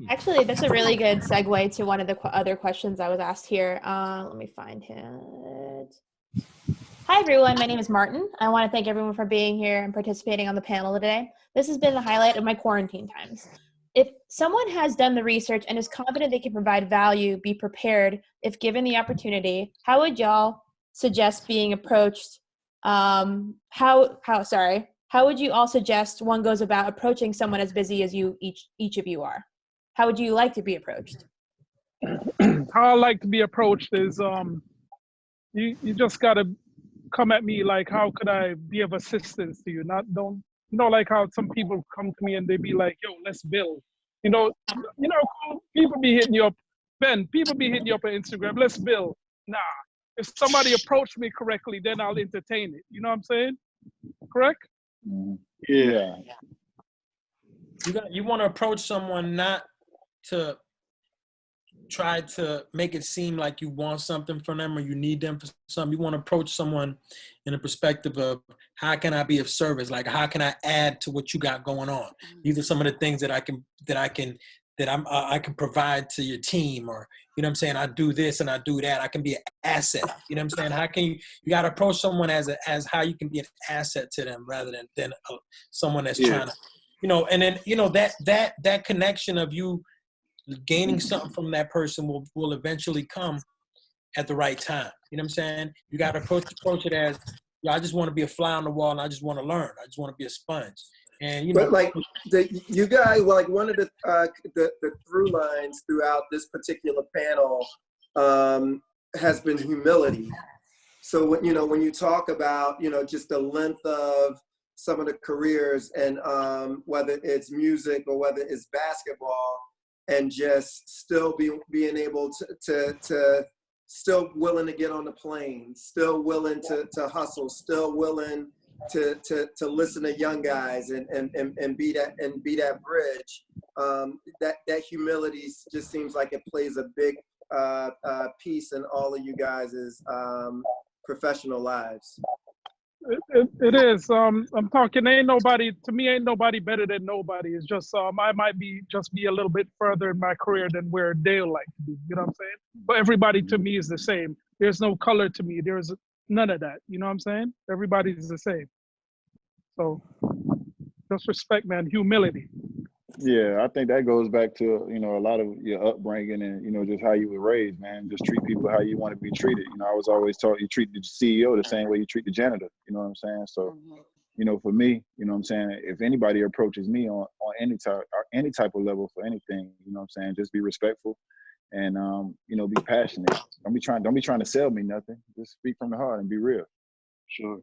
[SPEAKER 11] Actually, that's a really good segue to one of the other questions I was asked here. Let me find it. Hi, everyone. My name is Martin. I want to thank everyone for being here and participating on the panel today. This has been the highlight of my quarantine times. If someone has done the research and is confident they can provide value, be prepared if given the opportunity, how would y'all suggest being approached? How would you all suggest one goes about approaching someone as busy as each of you are? How would you like to be approached?
[SPEAKER 7] How I like to be approached is you just gotta come at me like, how could I be of assistance to you? Like how some people come to me and they be like, yo, let's build. People be hitting you up, Ben, people be hitting you up on Instagram, let's build. Nah, if somebody approached me correctly, then I'll entertain it. You know what I'm saying? Correct?
[SPEAKER 6] Yeah.
[SPEAKER 1] You want to approach someone not to try to make it seem like you want something from them or you need them for something. You want to approach someone in a perspective of, how can I be of service? Like, how can I add to what you got going on? These are some of the things that I can provide to your team, or, you know what I'm saying? I do this and I do that. I can be an asset. You know what I'm saying? How can you got to approach someone as how you can be an asset to them, rather than someone that's trying to, and then, that connection of you gaining something from that person will eventually come at the right time. You know what I'm saying? You got to approach it as, I just want to be a fly on the wall, and I just want to learn. I just want to be a sponge. And
[SPEAKER 10] but like you guys, like one of the through lines throughout this particular panel has been humility. So when you talk about just the length of some of the careers, and whether it's music or whether it's basketball, and just still being able to still willing to get on the plane, still willing to hustle, still willing to listen to young guys and be that bridge. That humility just seems like it plays a big piece in all of you guys' professional lives.
[SPEAKER 7] It is. I'm talking. Ain't nobody better than nobody. It's just I might be a little bit further in my career than where they'll like to be. You know what I'm saying? But everybody to me is the same. There's no color to me. There's none of that. You know what I'm saying? Everybody's the same. So just respect, man. Humility.
[SPEAKER 6] Yeah, I think that goes back to, a lot of your upbringing and, just how you were raised, man. Just treat people how you want to be treated. I was always taught you treat the CEO the same way you treat the janitor. You know what I'm saying? So, for me, you know what I'm saying, if anybody approaches me on any type of level for anything, you know what I'm saying, just be respectful and, be passionate. Don't be trying to sell me nothing. Just speak from the heart and be real.
[SPEAKER 8] Sure.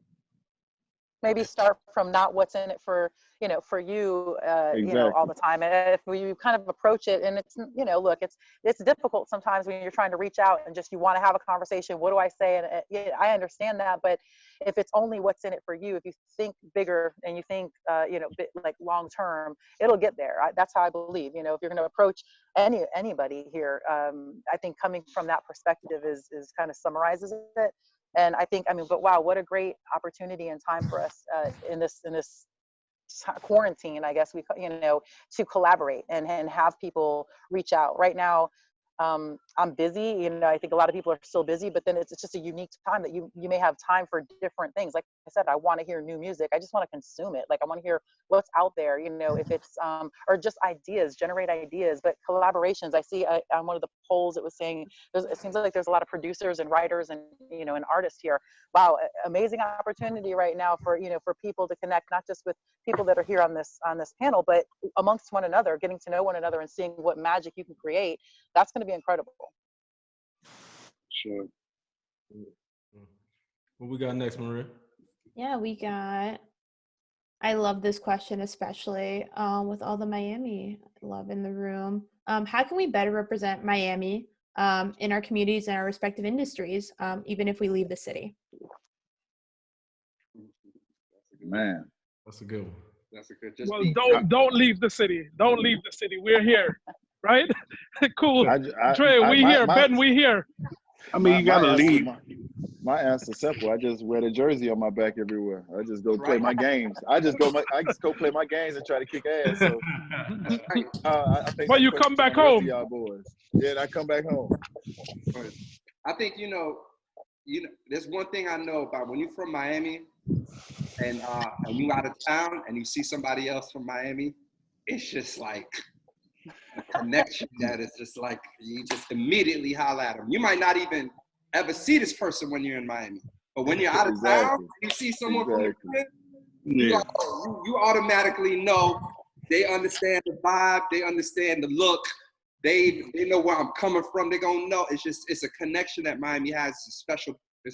[SPEAKER 4] Maybe start from not what's in it for you,
[SPEAKER 6] Exactly.
[SPEAKER 4] all the time. And if you kind of approach it, and it's, look, it's difficult sometimes when you're trying to reach out and just, you want to have a conversation. What do I say? And I understand that, but if it's only what's in it for you, if you think bigger and you think, like long term, it'll get there. That's how I believe. If you're going to approach anybody here, I think coming from that perspective is kind of summarizes it. And I think, but wow, what a great opportunity and time for us in this quarantine, I guess to collaborate and have people reach out. Right now, I'm busy. You know, I think a lot of people are still busy, but then it's just a unique time that you may have time for different things. Like I said, I want to hear new music. I just want to consume it. Like I want to hear what's out there, you know, if it's, or just ideas, generate ideas, but collaborations. I see on one of the polls, it was saying, it seems like there's a lot of producers and writers and, you know, and artists here. Wow, amazing opportunity right now for, you know, for people to connect, not just with people that are here on this panel, but amongst one another, getting to know one another and seeing what magic you can create. That's going to be incredible.
[SPEAKER 8] Sure.
[SPEAKER 3] What we got next, Maria?
[SPEAKER 11] Yeah, we got, I love this question, especially with all the Miami love in the room. How can we better represent Miami in our communities and our respective industries, even if we leave the city?
[SPEAKER 6] Man,
[SPEAKER 3] that's a good one.
[SPEAKER 5] That's a good.
[SPEAKER 7] Well, don't leave the city. Don't leave the city. We're here, right? Cool. Dre, we here. Ben, we here.
[SPEAKER 8] I mean, you gotta leave.
[SPEAKER 6] My answer's simple. I just wear the jersey on my back everywhere. I just go play my games. I just go play my games and try to kick ass. So, I think.
[SPEAKER 7] But you come back home.
[SPEAKER 6] Y'all boys. Yeah, I come back home.
[SPEAKER 5] I think you know. There's one thing I know about when you're from Miami, and you out of town, and you see somebody else from Miami, it's just like a connection that is just like you just immediately holler at them. You might not even ever see this person when you're in Miami, but when you're out of town, you see someone from the crib, you automatically know they understand the vibe, they understand the look, they know where I'm coming from. They're gonna know. It's a connection that Miami has. It's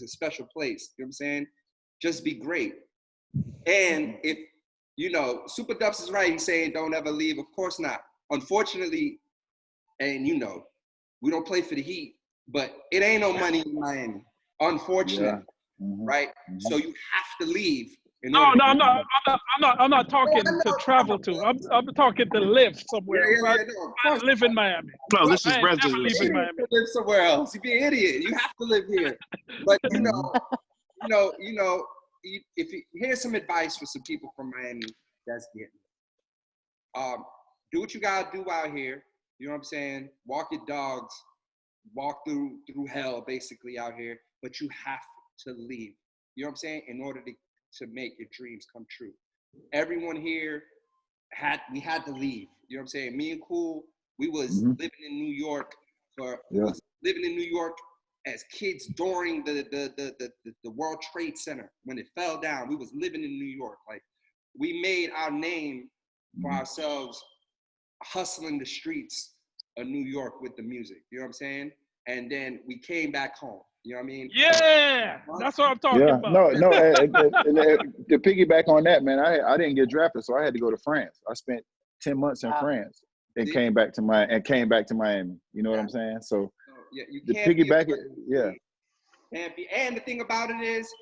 [SPEAKER 5] a special place. You know what I'm saying? Just be great. And if you know, Supa Dups is right. He's saying don't ever leave. Of course not. Unfortunately, and you know, we don't play for the Heat, but it ain't no money in Miami. Unfortunately, right? So you have to leave.
[SPEAKER 7] I'm not talking to travel to. I'm talking to live somewhere. I live in Miami.
[SPEAKER 8] No, this is residence.
[SPEAKER 5] You have to live somewhere else. You'd be an idiot. You have to live here. But here's some advice for some people from Miami that's getting it. Do what you gotta do out here. You know what I'm saying? Walk your dogs, walk through hell basically out here, but you have to leave. You know what I'm saying? In order to make your dreams come true. Everyone here had to leave. You know what I'm saying? Me and Cool, we was living in New York living in New York as kids during the World Trade Center when it fell down. We was living in New York. Like we made our name for ourselves, hustling the streets of New York with the music. You know what I'm saying? And then we came back home. You know what I mean?
[SPEAKER 7] Yeah, that's what I'm talking about.
[SPEAKER 6] No. To piggyback on that, man, I didn't get drafted, so I had to go to France. I spent 10 months in France and came back to Miami. You know what I'm saying? So
[SPEAKER 5] you
[SPEAKER 6] the
[SPEAKER 5] can't
[SPEAKER 6] piggyback it, yeah.
[SPEAKER 5] And the thing about it is,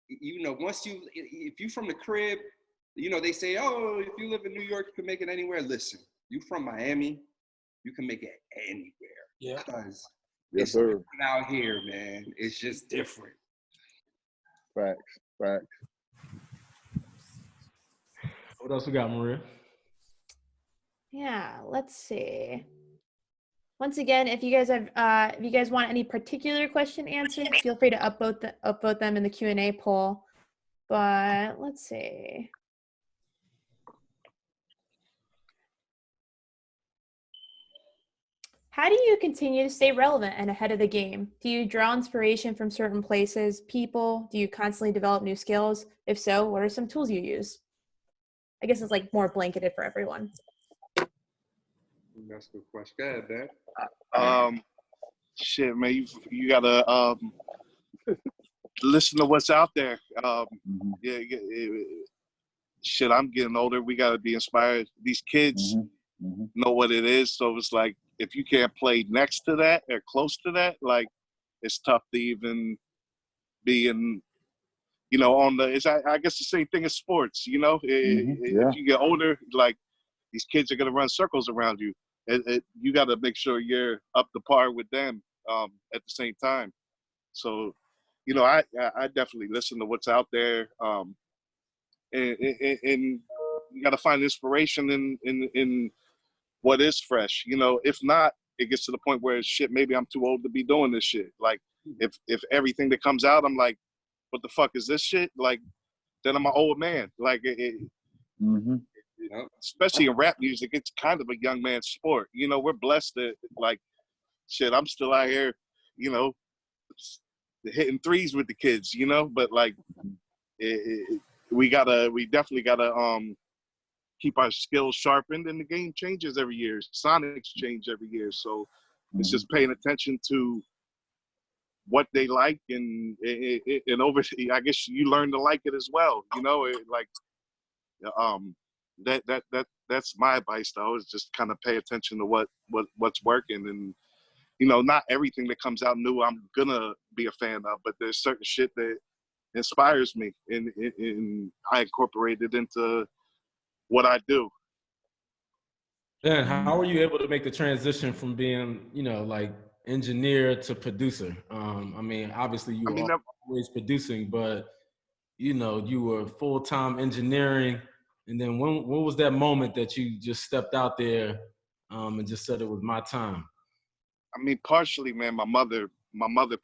[SPEAKER 5] you know, if you from the crib, you know, they say, oh, if you live in New York, you can make it anywhere. Listen, you from Miami, you can make it anywhere.
[SPEAKER 1] Yeah.
[SPEAKER 5] Because
[SPEAKER 6] yes, sir.
[SPEAKER 5] Out here, man, it's just different.
[SPEAKER 6] Facts.
[SPEAKER 3] What else we got, Maria?
[SPEAKER 11] Yeah, let's see. Once again, if you guys want any particular question answered, feel free to upvote them in the Q&A poll. But let's see. How do you continue to stay relevant and ahead of the game? Do you draw inspiration from certain places, people? Do you constantly develop new skills? If so, what are some tools you use? I guess it's like more blanketed for everyone.
[SPEAKER 5] That's a good question. Go ahead, man.
[SPEAKER 8] Shit, man, you gotta listen to what's out there. Shit, I'm getting older. We gotta be inspired. These kids know what it is, so it's like if you can't play next to that or close to that, like it's tough to even be in. You know, I guess the same thing as sports. You know, if you get older, like these kids are gonna run circles around you. You got to make sure you're up to par with them at the same time. So, you know, I definitely listen to what's out there, and you got to find inspiration in what is fresh. You know, if not, it gets to the point where shit, maybe I'm too old to be doing this shit. Like if everything that comes out, I'm like, what the fuck is this shit? Like, then I'm an old man. Like, especially in rap music, it's kind of a young man's sport. You know, we're blessed that, like, shit, I'm still out here, you know, hitting threes with the kids, you know, but like, we definitely gotta keep our skills sharpened, and the game changes every year. Sonics change every year, so it's just paying attention to what they like, and over, I guess you learn to like it as well, you know. That's my advice though, is just kind of pay attention to what's working. And you know, not everything that comes out new I'm gonna be a fan of, but there's certain shit that inspires me, and I incorporate it into what I do.
[SPEAKER 3] Ben, how were you able to make the transition from being, you know, like engineer to producer? I mean, obviously you were always producing, but you know, you were full-time engineering. And then when was that moment that you just stepped out there and just said it was my time?
[SPEAKER 8] I mean, partially, man, my mother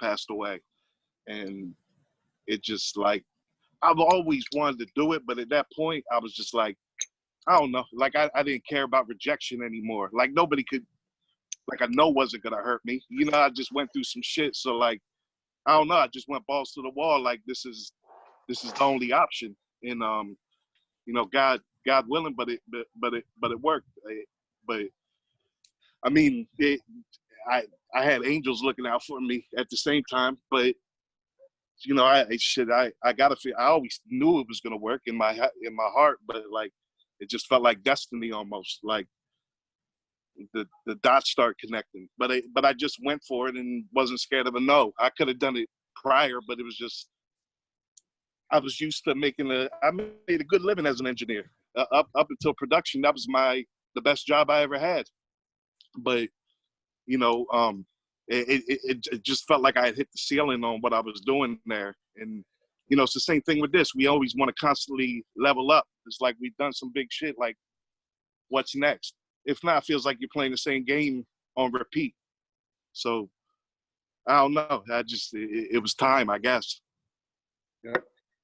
[SPEAKER 8] passed away, and it just like, I've always wanted to do it, but at that point I was just like, I don't know, like I didn't care about rejection anymore. Like nobody could, like I know wasn't gonna hurt me. You know, I just went through some shit, so like, I don't know, I just went balls to the wall. Like this is the only option, and you know, God willing, but it worked. But I mean, I had angels looking out for me at the same time, but you know, I gotta feel. I always knew it was gonna work in my heart, but like, it just felt like destiny almost. Like the dots start connecting, but I just went for it and wasn't scared of a no. I could have done it prior, but it was just, I was used to I made a good living as an engineer up until production. That was the best job I ever had, but you know, it just felt like I had hit the ceiling on what I was doing there. And, you know, it's the same thing with this. We always want to constantly level up. It's like we've done some big shit, like what's next? If not, it feels like you're playing the same game on repeat. So I don't know. It was time, I guess.
[SPEAKER 5] Yeah.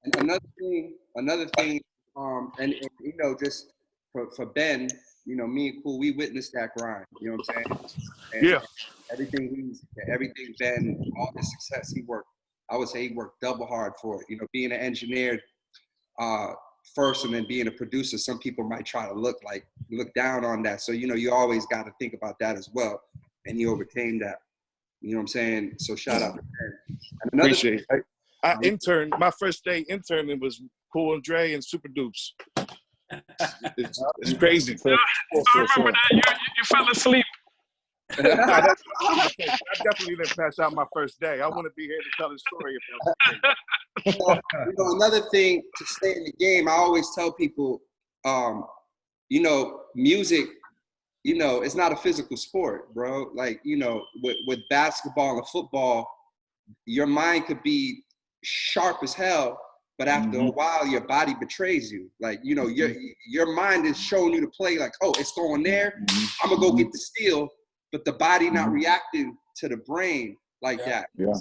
[SPEAKER 5] And another thing, and you know, just for Ben, you know, me and Cool, we witnessed that grind. You know what I'm saying? And
[SPEAKER 8] yeah.
[SPEAKER 5] Everything Ben, all the success I would say he worked double hard for it. You know, being an engineer first and then being a producer, some people might try to look down on that. So, you know, you always got to think about that as well. And he overcame that. You know what I'm saying? So shout out to Ben.
[SPEAKER 8] Appreciate it. I interned, my first day interning was Cool and Dre and Supa Dups. It's crazy.
[SPEAKER 7] I remember that you fell asleep.
[SPEAKER 8] I definitely didn't pass out my first day. I wouldn't be here to tell the story if that was
[SPEAKER 5] you know, another thing to stay in the game, I always tell people, you know, music, you know, it's not a physical sport, bro. Like, you know, with basketball and football, your mind could be sharp as hell, but after a while, your body betrays you. Like, you know, your mind is showing you to play like, oh, it's going there. I'm gonna go get the steal, but the body not reacting to the brain like that.
[SPEAKER 6] Yeah.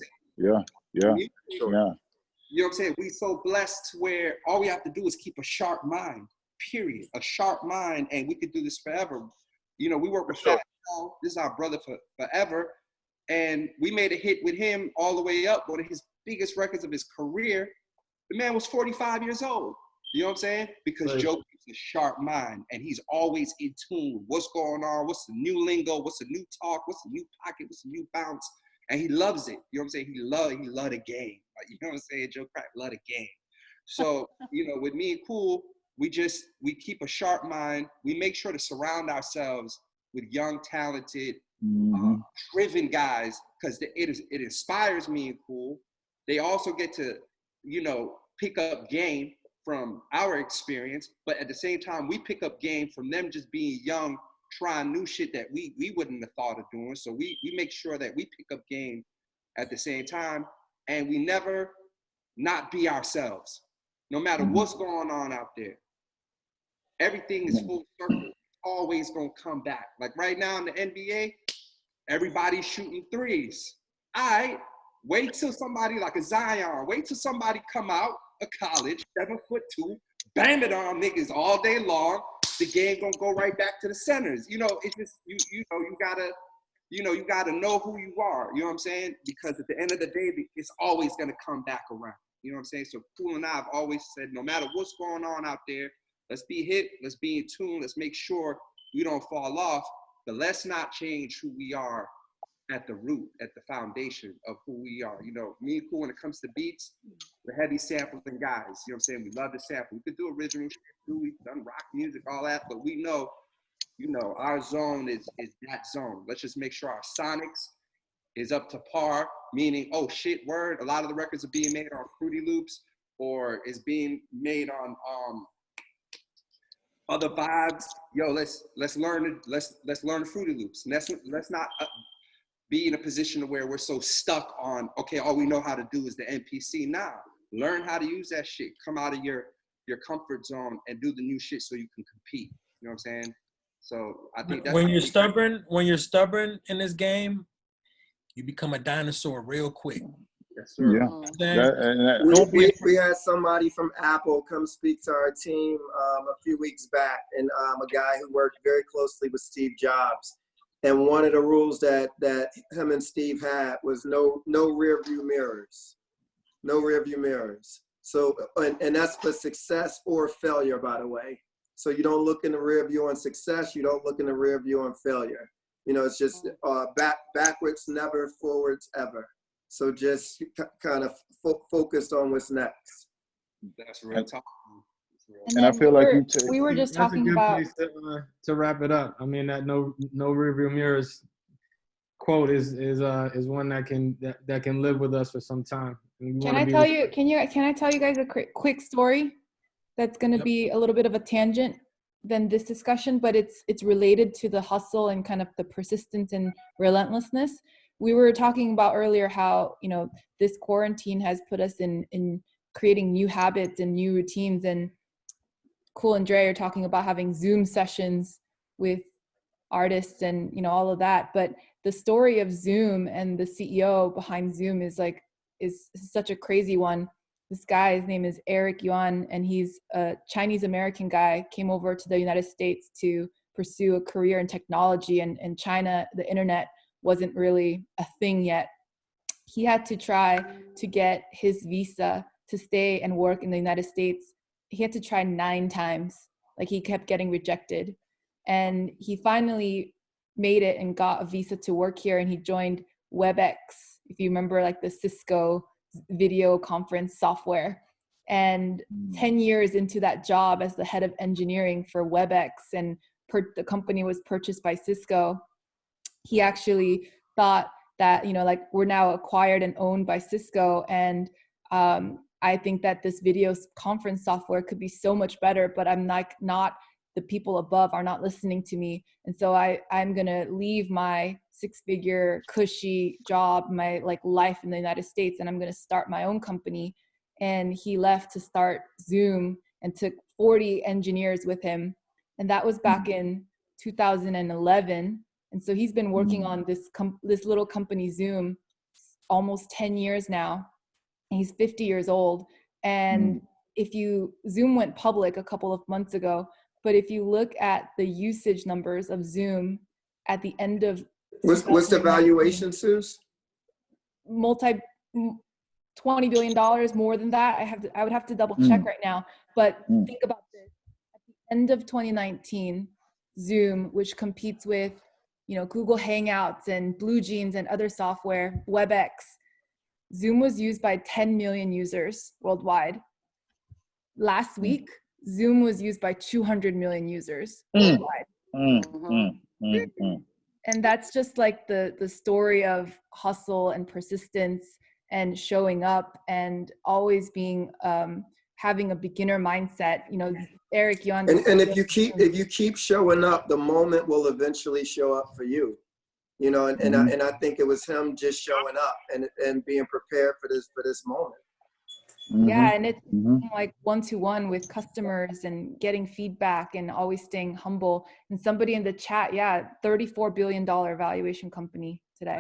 [SPEAKER 5] You know what I'm saying? We so blessed where all we have to do is keep a sharp mind, period. A sharp mind, and we could do this forever. You know, we work with Fat Joe. This is our brother forever. And we made a hit with him all the way up, one of his biggest records of his career. The man was 45 years old. You know what I'm saying? Because Joe keeps a sharp mind, and he's always in tune with what's going on, what's the new lingo, what's the new talk, what's the new pocket, what's the new bounce, and he loves it. You know what I'm saying? He loved the game. Like, you know what I'm saying? Joe Crack loved the game. So, you know, with me and Cool, we keep a sharp mind. We make sure to surround ourselves with young, talented, driven guys, because it inspires me and Cool. They also get to, you know, pick up game from our experience, but at the same time, we pick up game from them just being young, trying new shit that we wouldn't have thought of doing. So we make sure that we pick up game at the same time, and we never not be ourselves, no matter what's going on out there. Everything is full circle. Always gonna come back. Like right now in the NBA, everybody's shooting threes. All right, wait till somebody like a Zion, wait till somebody come out of college, 7'2", bam it on niggas all day long. The game gonna go right back to the centers. You know, it's just you gotta know who you are. You know what I'm saying? Because at the end of the day, it's always gonna come back around. You know what I'm saying? So Cool and I have always said, no matter what's going on out there, let's be hip, let's be in tune, let's make sure we don't fall off, but let's not change who we are at the root, at the foundation of who we are. You know, me and Cool, when it comes to beats, we're heavy sampling guys. You know what I'm saying? We love to sample. We could do original shit too. We've done rock music, all that, but we know, you know, our zone is that zone. Let's just make sure our sonics is up to par, meaning, oh shit, word, a lot of the records are being made on Fruity Loops or is being made on other vibes. Yo, let's learn the Fruity Loops. And let's not be in a position where we're so stuck on, okay, all we know how to do is the MPC. Now, learn how to use that shit. Come out of your comfort zone and do the new shit so you can compete. You know what I'm saying? So I think that's
[SPEAKER 1] when you're stubborn in this game, you become a dinosaur real quick.
[SPEAKER 5] Yes, sir.
[SPEAKER 10] Yeah. We had somebody from Apple come speak to our team a few weeks back, and a guy who worked very closely with Steve Jobs. And one of the rules that him and Steve had was no rear view mirrors. No rear view mirrors. So, and that's for success or failure, by the way. So you don't look in the rear view on success, you don't look in the rear view on failure. You know, it's just backwards, never, forwards, ever. So just kind of focused on what's next.
[SPEAKER 5] That's real talk.
[SPEAKER 6] And I feel like
[SPEAKER 9] we were just talking about
[SPEAKER 2] to wrap it up. I mean, that no rearview mirrors quote is one that can live with us for some time.
[SPEAKER 9] Can I tell you guys a quick story that's going to be a little bit of a tangent than this discussion, but it's related to the hustle and kind of the persistence and relentlessness. We were talking about earlier how, you know, this quarantine has put us in creating new habits and new routines, and Cool and Dre are talking about having Zoom sessions with artists and, you know, all of that. But the story of Zoom and the CEO behind Zoom is such a crazy one. This guy, his name is Eric Yuan, and he's a Chinese American guy, came over to the United States to pursue a career in technology, and China, the internet wasn't really a thing yet. He had to try to get his visa to stay and work in the United States. He had to try 9 times. Like, he kept getting rejected. And he finally made it and got a visa to work here, and he joined WebEx, if you remember, like the Cisco video conference software. And 10 years into that job as the head of engineering for WebEx, and the company was purchased by Cisco, he actually thought that, you know, like, we're now acquired and owned by Cisco, and I think that this video conference software could be so much better, but I'm not the people above are not listening to me. And so I'm going to leave my 6-figure cushy job, my like life in the United States, and I'm going to start my own company. And he left to start Zoom and took 40 engineers with him. And that was back in 2011. And so he's been working on this little company Zoom almost 10 years now. He's 50 years old. And Zoom went public a couple of months ago, but if you look at the usage numbers of Zoom at the end of
[SPEAKER 10] what's the valuation, Suze?
[SPEAKER 9] $20 billion, more than that. I would have to double check right now. But think about this. At the end of 2019, Zoom, which competes with, you know, Google Hangouts and Blue Jeans and other software, WebEx, Zoom was used by 10 million users worldwide. Last week, Zoom was used by 200 million users worldwide. And that's just like the story of hustle and persistence and showing up and always being having a beginner mindset. You know, Eric Yuan.
[SPEAKER 10] And if you keep showing up, the moment will eventually show up for you. You know, and I think it was him just showing up and being prepared for this moment.
[SPEAKER 9] Yeah, and it's like one-to-one with customers and getting feedback and always staying humble. And somebody in the chat, yeah, $34 billion valuation company today.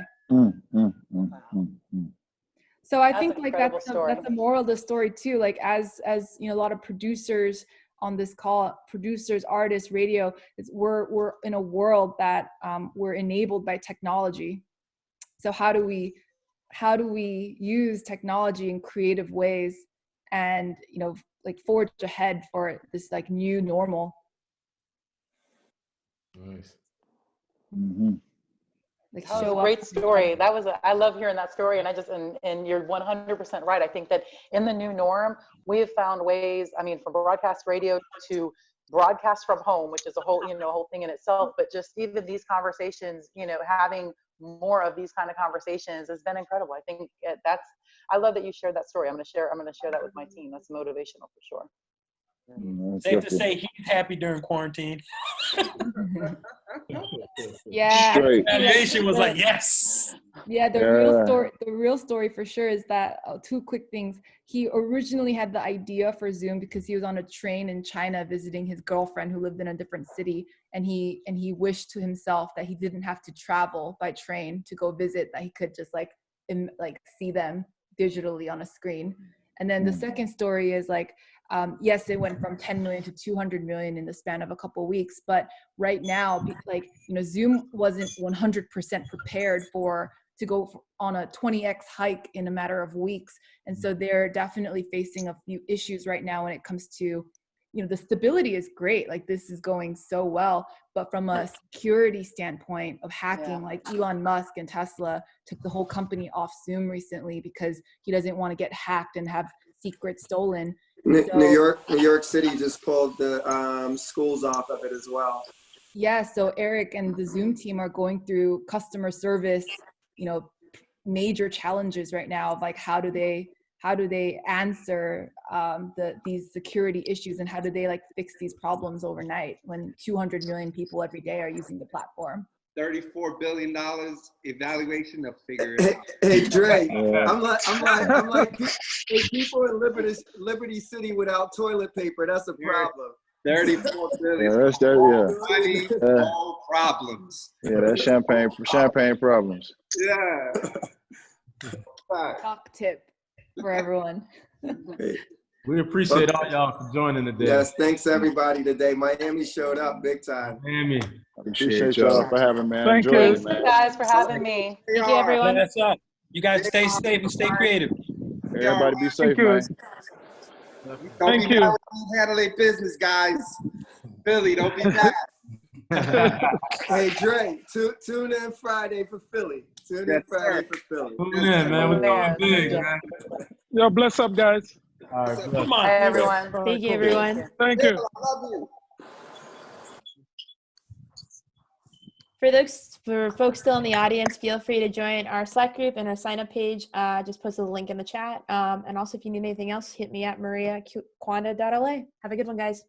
[SPEAKER 9] So I think like that's the moral of the story too. Like as you know, a lot of producers on this call, producers, artists, radio, we're in a world that we're enabled by technology. So how do we use technology in creative ways and, you know, like forge ahead for this like new normal?
[SPEAKER 3] Nice.
[SPEAKER 4] Like that was a great story. I love hearing that story. And and you're 100% right. I think that in the new norm, we have found ways, I mean, from broadcast radio to broadcast from home, which is a whole thing in itself, but just even these conversations, you know, having more of these kind of conversations has been incredible. I think I love that you shared that story. I'm going to share that with my team. That's motivational for sure.
[SPEAKER 1] Safe to say he's happy during quarantine.
[SPEAKER 9] Yeah,
[SPEAKER 1] valuation was like yes.
[SPEAKER 9] Yeah, the real story for sure is that two quick things. He originally had the idea for Zoom because he was on a train in China visiting his girlfriend who lived in a different city, and he wished to himself that he didn't have to travel by train to go visit, that he could just like see them digitally on a screen. And then the second story is like, yes, it went from 10 million to 200 million in the span of a couple of weeks. But right now, like, you know, Zoom wasn't 100% prepared to go on a 20x hike in a matter of weeks. And so they're definitely facing a few issues right now when it comes to, you know, the stability is great. Like this is going so well, but from a security standpoint of hacking, like Elon Musk and Tesla took the whole company off Zoom recently because he doesn't want to get hacked and have secrets stolen.
[SPEAKER 10] New York City just pulled the schools off of it as well.
[SPEAKER 9] Yeah, so Eric and the Zoom team are going through customer service, you know, major challenges right now of like how do they answer these security issues, and how do they like fix these problems overnight when 200 million people every day are using the platform.
[SPEAKER 5] $34 billion evaluation to figure it out.
[SPEAKER 10] Hey Dre, I'm like, hey, people in Liberty City without toilet paper, that's a problem.
[SPEAKER 5] 34 billion.
[SPEAKER 6] Yeah, that's that. Yeah.
[SPEAKER 5] No problems.
[SPEAKER 6] Yeah, that's champagne problems.
[SPEAKER 5] Yeah.
[SPEAKER 9] Top tip for everyone.
[SPEAKER 3] We appreciate all y'all for joining today.
[SPEAKER 10] Yes, thanks everybody today. Miami showed up big time.
[SPEAKER 3] Miami.
[SPEAKER 6] Appreciate y'all for having me.
[SPEAKER 7] Thank you.
[SPEAKER 4] Thanks you guys for having me.
[SPEAKER 11] Thank you, everyone.
[SPEAKER 1] That's up. You guys stay safe and stay creative.
[SPEAKER 6] Everybody be safe, man.
[SPEAKER 7] Thank you.
[SPEAKER 5] Handle their business, guys. Philly, don't be bad.
[SPEAKER 10] Hey Dre, tune in Friday for Philly. Tune in Friday for Philly.
[SPEAKER 3] Tune in, man. We're going big, man.
[SPEAKER 7] Yo, bless up, guys.
[SPEAKER 3] All right,
[SPEAKER 1] Come on.
[SPEAKER 4] Bye, everyone.
[SPEAKER 11] Thank you, everyone.
[SPEAKER 7] Thank you.
[SPEAKER 5] I love you.
[SPEAKER 11] For folks still in the audience, feel free to join our Slack group and our sign up page. Just posted the link in the chat. And also, if you need anything else, hit me at mariaquanda.la. Have a good one, guys.